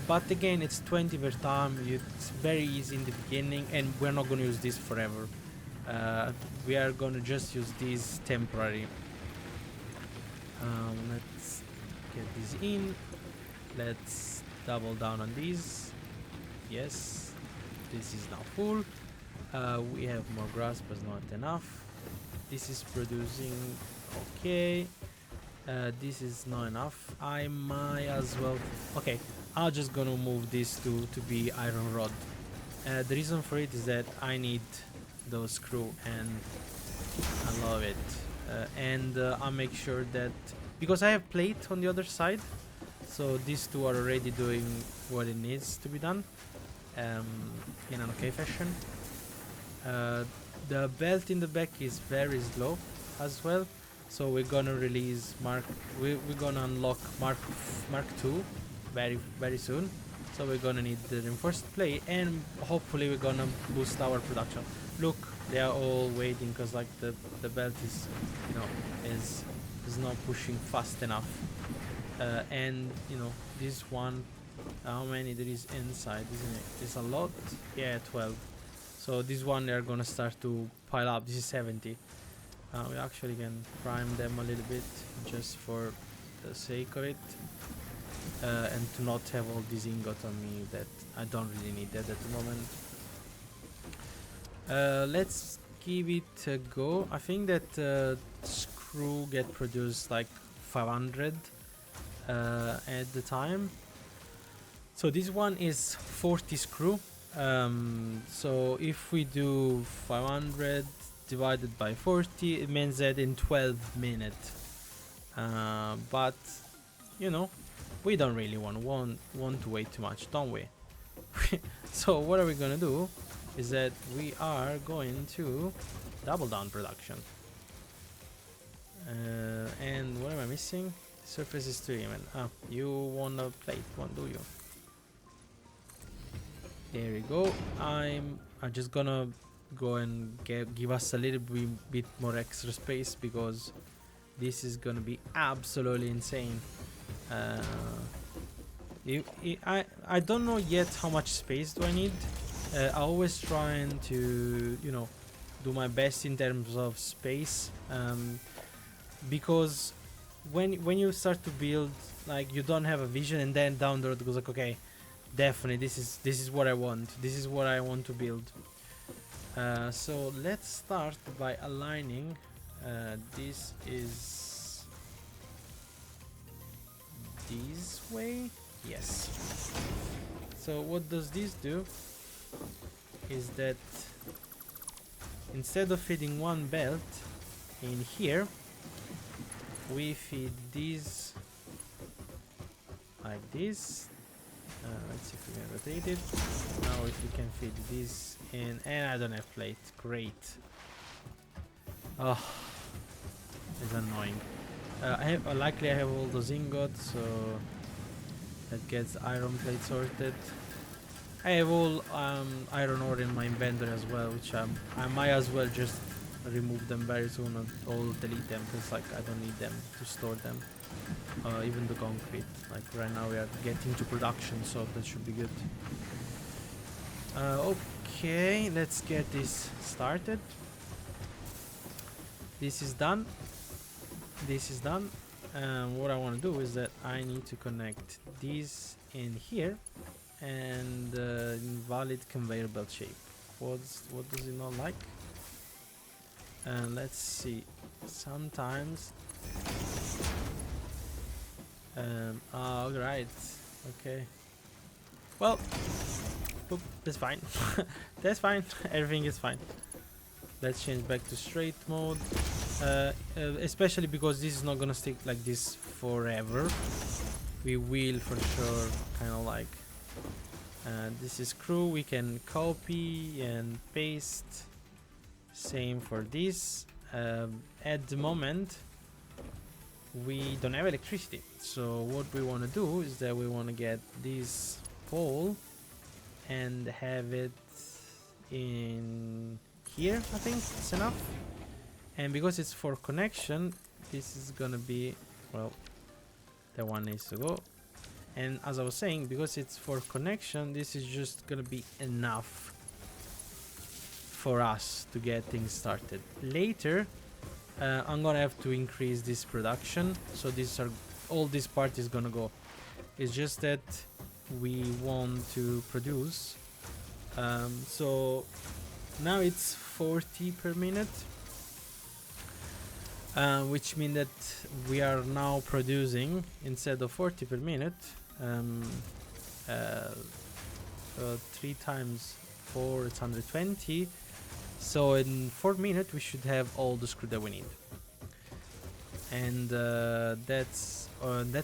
But again, it's 20 per time. It's very easy in the beginning, and we're not going to use this forever. We are going to just use these temporary. Let's get this in. Let's double down on these. Yes, this is now full. We have more grass, but not enough. This is producing okay. This is not enough. I might as well. Okay, I'm just gonna move this to be iron rod. The reason for it is that I need those screw, and I love it. And I'll make sure that, because I have plate on the other side, so these two are already doing what it needs to be done in an okay fashion. The belt in the back is very slow as well, so we're gonna release we're gonna unlock Mark II very soon. So we're gonna need the reinforced plate, and hopefully we're gonna boost our production. Look, they are all waiting because like the belt is, you know, is not pushing fast enough. And you know, this one, how many there is inside, isn't it? It's a lot. Yeah, 12. So this one they're gonna start to pile up. This is 70. We actually can prime them a little bit just for the sake of it, and to not have all this ingot on me that I don't really need that at the moment. Let's give it a go. I think that screw get produced like 500 at the time. So this one is 40 screw. So if we do 500 divided by 40, it means that in 12 minutes. But you know, we don't really want to wait too much, don't we? So what are we gonna do is that we are going to double down production. And what am I missing? Surface is 3, man. Ah, you want a plate one, do you? There we go. I'm just gonna go and give us a little bit more extra space, because this is gonna be absolutely insane. I don't know yet how much space do I need. I always trying to, you know, do my best in terms of space, because when you start to build, like, you don't have a vision, and then down the road it goes like, okay, definitely this is what I want. This is what I want to build. So let's start by aligning. This is this way. Yes. So what does this do is that instead of feeding one belt in here, we feed these like this. Let's see if we can rotate it. Now if we can feed this in, and I don't have plate. Great. Oh, it's annoying. Luckily I have all those ingots, so that gets iron plate sorted. I have all iron ore in my inventory as well, which I might as well just remove them very soon or delete them, because like I don't need them to store them. Even the concrete, like right now we are getting to production, so that should be good. Okay, let's get this started. This is done. This is done. What I want to do is that I need to connect these in here, and invalid conveyor belt shape. What does it not like? Let's see. Sometimes. All right. Okay. Well, that's fine. That's fine. Everything is fine. Let's change back to straight mode. Especially because this is not gonna stick like this forever. We will for sure kind of like. This is screw. We can copy and paste. Same for this. At the moment, we don't have electricity, so what we want to do is that we want to get this pole and have it in here. I think it's enough, and because it's for connection, this is gonna be, well, that one needs to go. And as I was saying, because it's for connection, this is just gonna be enough for us to get things started. Later I'm gonna have to increase this production, so all this part is gonna go. It's just that we want to produce, so now it's 40 per minute, which means that we are now producing, instead of 40 per minute, 3 times 4, it's 120. So in 4 minutes we should have all the screw that we need, and that's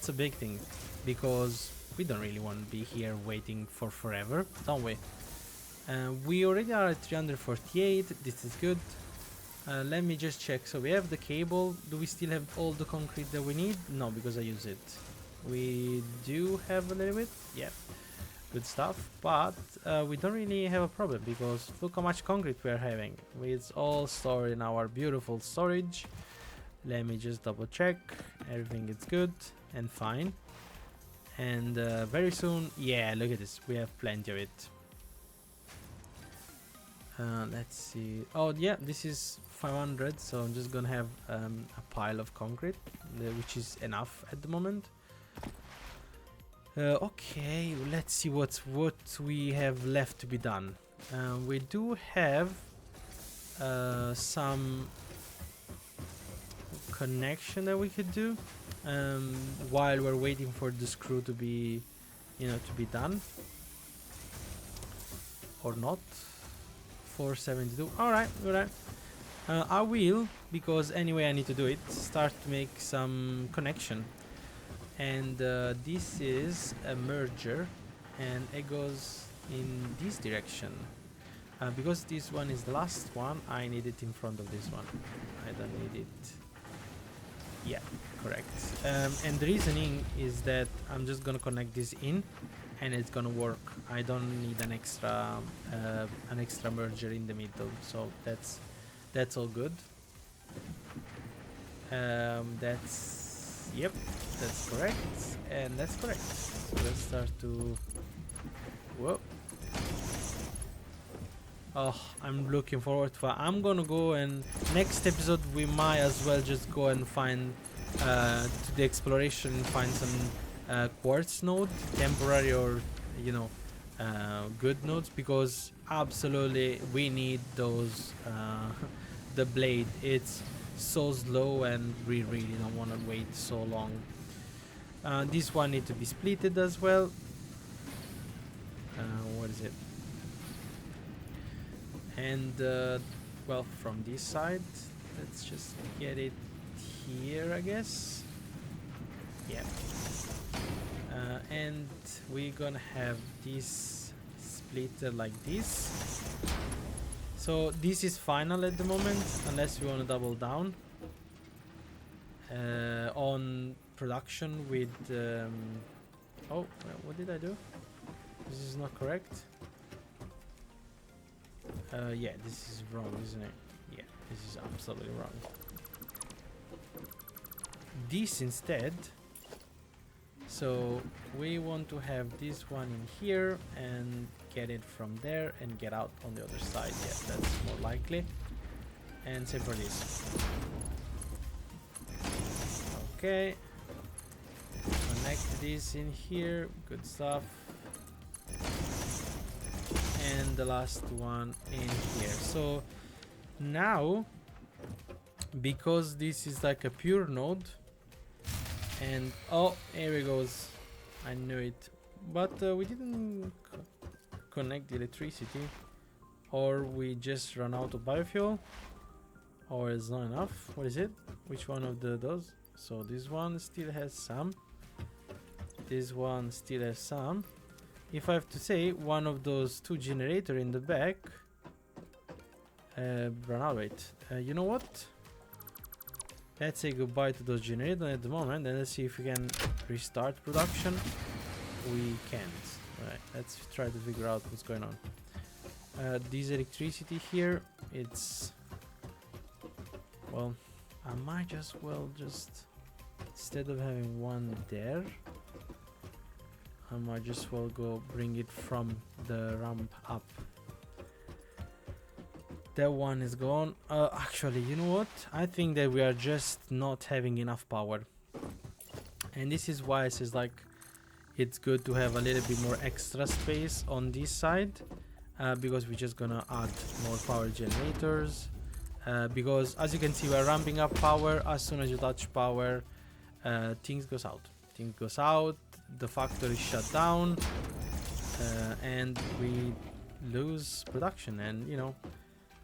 a big thing, because we don't really want to be here waiting for forever, don't we? We already are at 348. This is good. Let me just check. So we have the cable. Do we still have all the concrete that we need? No, because I use it. We do have a little bit. Yeah. Good stuff, but we don't really have a problem, because look how much concrete we are having. It's all stored in our beautiful storage. Let me just double check. Everything is good and fine. And very soon, yeah, look at this, we have plenty of it. Let's see. Oh yeah, this is 500, so I'm just gonna have a pile of concrete, which is enough at the moment. Okay, let's see what we have left to be done. We do have some connection that we could do while we're waiting for the screw to be, to be done, or not. 472. All right. I will, because anyway I need to do it. Start to make some connection. And this is a merger, and it goes in this direction. Because this one is the last one, I need it in front of this one. I don't need it. Yeah, correct. And the reasoning is that I'm just gonna connect this in, and it's gonna work. I don't need an extra merger in the middle, so that's all good. Yep, that's correct, and that's correct. So let's start to. Whoa. Oh, I'm looking forward to it. I'm gonna go, and next episode we might as well just go and find to the exploration and find some quartz node, temporary or good nodes, because absolutely we need those. The blade, it's so slow, and we really don't want to wait so long. This one needs to be splitted as well. What is it? And well, from this side, let's just get it here, I guess. Yeah. And we're gonna have this split like this. So this is final at the moment, unless we want to double down on production with. Oh, what did I do? This is not correct. Yeah, this is wrong, isn't it? Yeah, this is absolutely wrong. This instead. So we want to have this one in here and get it from there and get out on the other side. Yeah, that's more likely. And same for this. Okay. Connect this in here. Good stuff. And the last one in here. So now, because this is like a pure node, and oh, here it goes. I knew it. But we didn't connect the electricity, or we just run out of biofuel, or it's not enough. What is it? Which one of those? So this one still has some. This one still has some. If I have to say, one of those two generator in the back run out of it. You know what? Let's say goodbye to those generators at the moment, and let's see if we can restart production. We can't. Alright, let's try to figure out what's going on. This electricity here, it's... Well, I might just instead of having one there, I might just go bring it from the ramp up. That one is gone. Actually, you know what? I think that we are just not having enough power. And this is why it says like it's good to have a little bit more extra space on this side, because we're just gonna add more power generators. Because as you can see, we're ramping up power. As soon as you touch power, things goes out. The factory shut down, and we lose production. And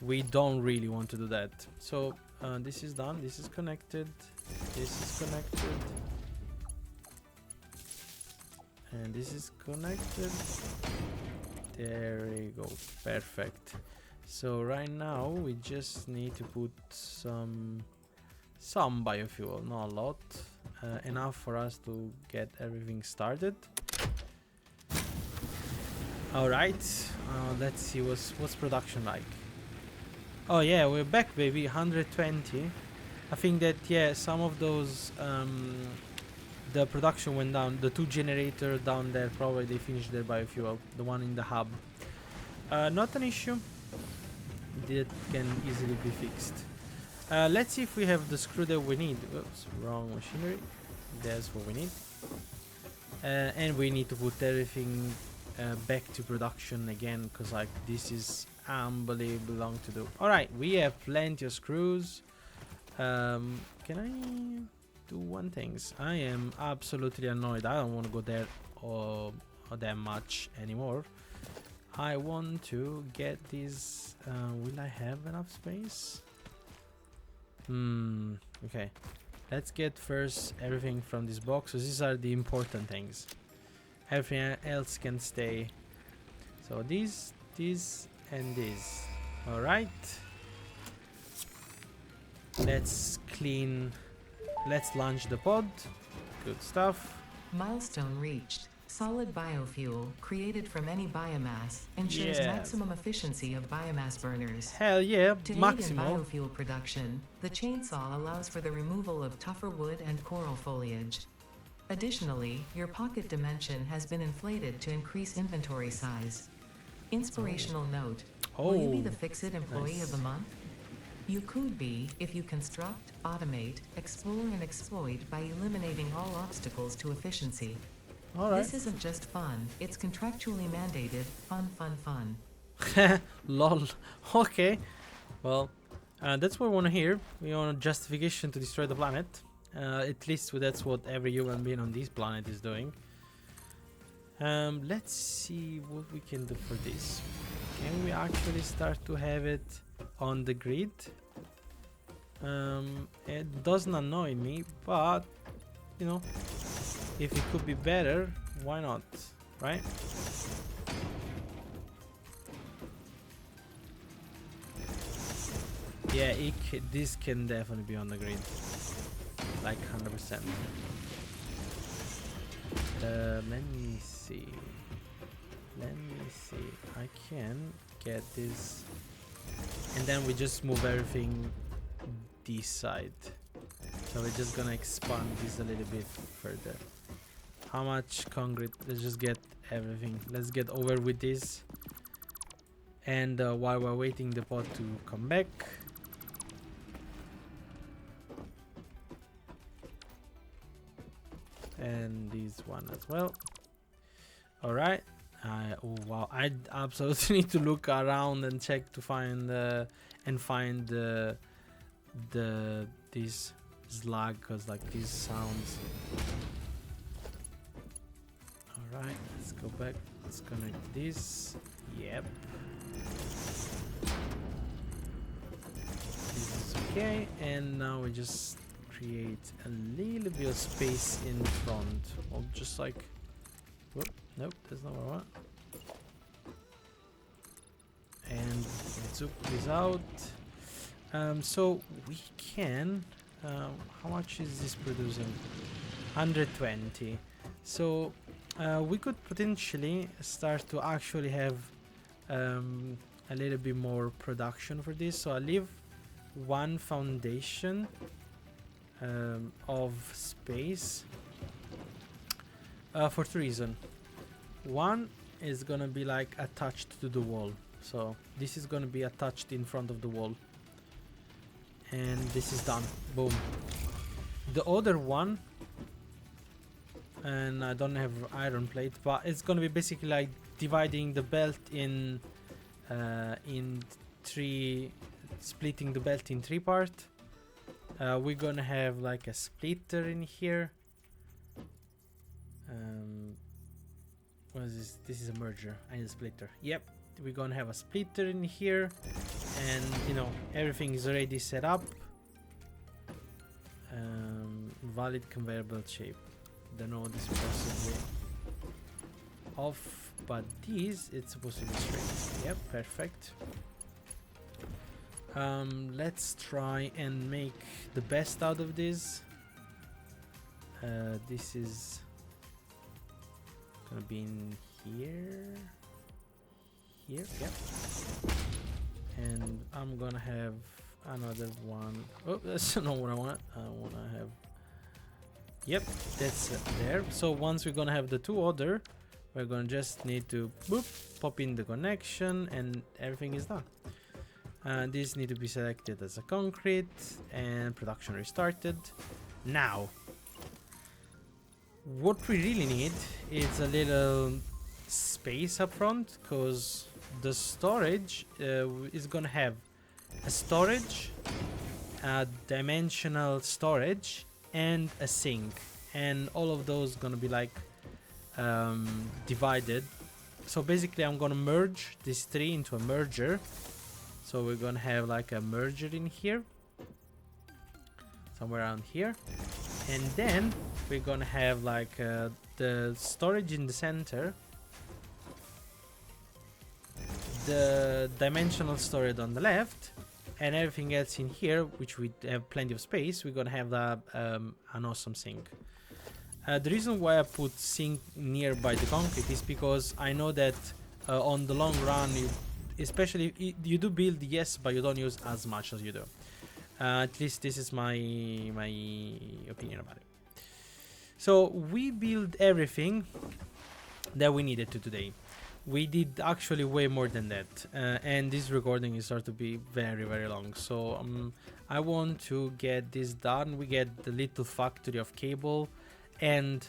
we don't really want to do that. So this is done. This is connected. This is connected. And this is connected. There we go. Perfect. So right now we just need to put some biofuel, not a lot, enough for us to get everything started. All right, let's see what's production like. Oh yeah, we're back, baby. 120. I think that some of those the production went down. The two generator down there, probably they finished their biofuel. The one in the hub. Not an issue. That can easily be fixed. Let's see if we have the screw that we need. Oops, wrong machinery. That's what we need. And we need to put everything back to production again, because like this is unbelievable long to do. All right, we have plenty of screws. Can I do one thing? I am absolutely annoyed. I don't want to go there that much anymore. I want to get this. Will I have enough space? Okay. Let's get first everything from this box. So these are the important things. Everything else can stay. So this, and this. Alright. Let's clean. Let's launch the pod. Good stuff. Milestone reached. Solid biofuel, created from any biomass, ensures maximum efficiency of biomass burners. Hell yeah, To aid in biofuel production, the chainsaw allows for the removal of tougher wood and coral foliage. Additionally, your pocket dimension has been inflated to increase inventory size. Inspirational note. Will you be the Fix-It Employee of the Month? You could be if you construct, automate, explore and exploit by eliminating all obstacles to efficiency. Alright. This isn't just fun, it's contractually mandated. Fun. Lol. Okay. Well, that's what we want to hear. We want a justification to destroy the planet. At least that's what every human being on this planet is doing. Let's see what we can do for this. Can we actually start to have it on the grid? It doesn't annoy me, but you know, if it could be better, why not, right? Yeah, this can definitely be on the grid, like 100%. Let me see. I can get this, and then we just move everything this side. So we're just gonna expand this a little bit further. How much concrete? Let's just get everything. Let's get over with this. And while we're waiting the pod to come back, and this one as well. All right. Oh wow! I absolutely need to look around and check to find this slag, because like these sounds. All right, let's go back. Let's connect this. Yep. This is okay, and now we just create a little bit of space in front, or just like. Whoop, nope, that's not what I want. And zoom this out. So we can. How much is this producing? 120. So we could potentially start to actually have a little bit more production for this. So I leave one foundation of space for two reasons. One is gonna be like attached to the wall, so this is gonna be attached in front of the wall, and this is done. Boom. The other one, and I don't have iron plate, but it's gonna be basically like dividing the belt in three, splitting the belt in three parts. We're gonna have like a splitter in here. What is this? This is a merger. I need a splitter. Yep, we're gonna have a splitter in here, and you know, everything is already set up. Valid conveyor belt shape. Don't know this is possibly off, but this it's supposed to be straight. Yep, perfect. Let's try and make the best out of this. This is gonna be in here, yep. And I'm gonna have another one. Oh, that's not what I want. I wanna have Yep, that's there. So once we're gonna have the two other, we're gonna just need to boop, pop in the connection, and everything is done. These need to be selected as a concrete, and production restarted. Now, what we really need is a little space up front, because the storage is gonna have a storage, a dimensional storage, and a sink, and all of those gonna be like divided. So basically I'm gonna merge these three into a merger. So we're gonna have like a merger in here, somewhere around here, and then we're gonna have like the storage in the center, the dimensional storage on the left, and everything else in here, which we have plenty of space. We're gonna have an awesome sink. The reason why I put sink nearby the concrete is because I know that on the long run, especially you do build, yes, but you don't use as much as you do. At least this is my opinion about it. So we built everything that we needed to today. We did actually way more than that, and this recording is starting to be very, very long. So I want to get this done. We get the little factory of cable and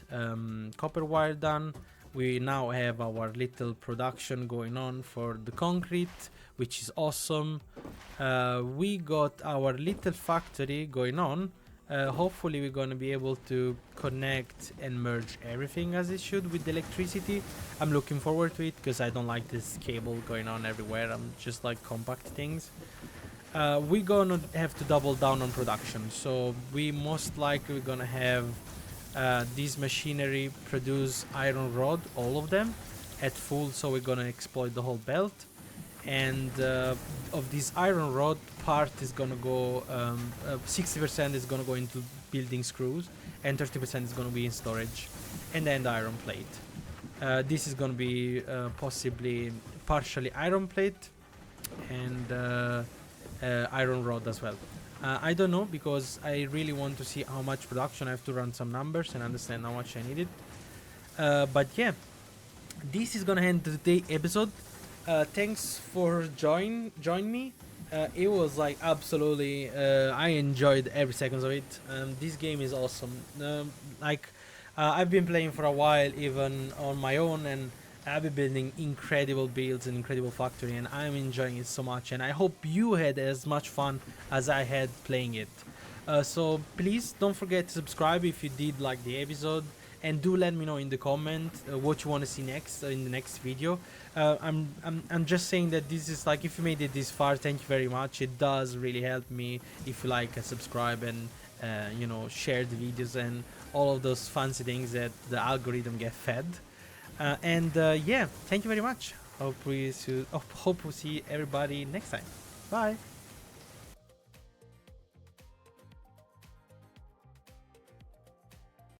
copper wire done. We now have our little production going on for the concrete, which is awesome. We got our little factory going on. Hopefully we're going to be able to connect and merge everything as it should with the electricity. I'm looking forward to it because I don't like this cable going on everywhere. I'm just like compact things. We're gonna have to double down on production, so we most likely gonna have this machinery produce iron rod, all of them at full, so we're gonna exploit the whole belt. And of this iron rod, part is gonna go 60% is gonna go into building screws, and 30% is gonna be in storage, and then the iron plate. This is gonna be possibly partially iron plate and iron rod as well. I don't know, because I really want to see how much production. I have to run some numbers and understand how much I need it. But yeah, this is gonna end today's episode. Thanks for join me. It was like absolutely I enjoyed every second of it. This game is awesome. I've been playing for a while, even on my own, and I've been building incredible builds and incredible factory, and I'm enjoying it so much, and I hope you had as much fun as I had playing it. So please don't forget to subscribe if you did like the episode, and do let me know in the comment what you want to see next in the next video. I'm just saying that this is like, if you made it this far, thank you very much. It does really help me if you like, subscribe, and you know, share the videos and all of those fancy things that the algorithm get fed. Yeah, thank you very much. Hope we see everybody next time. Bye.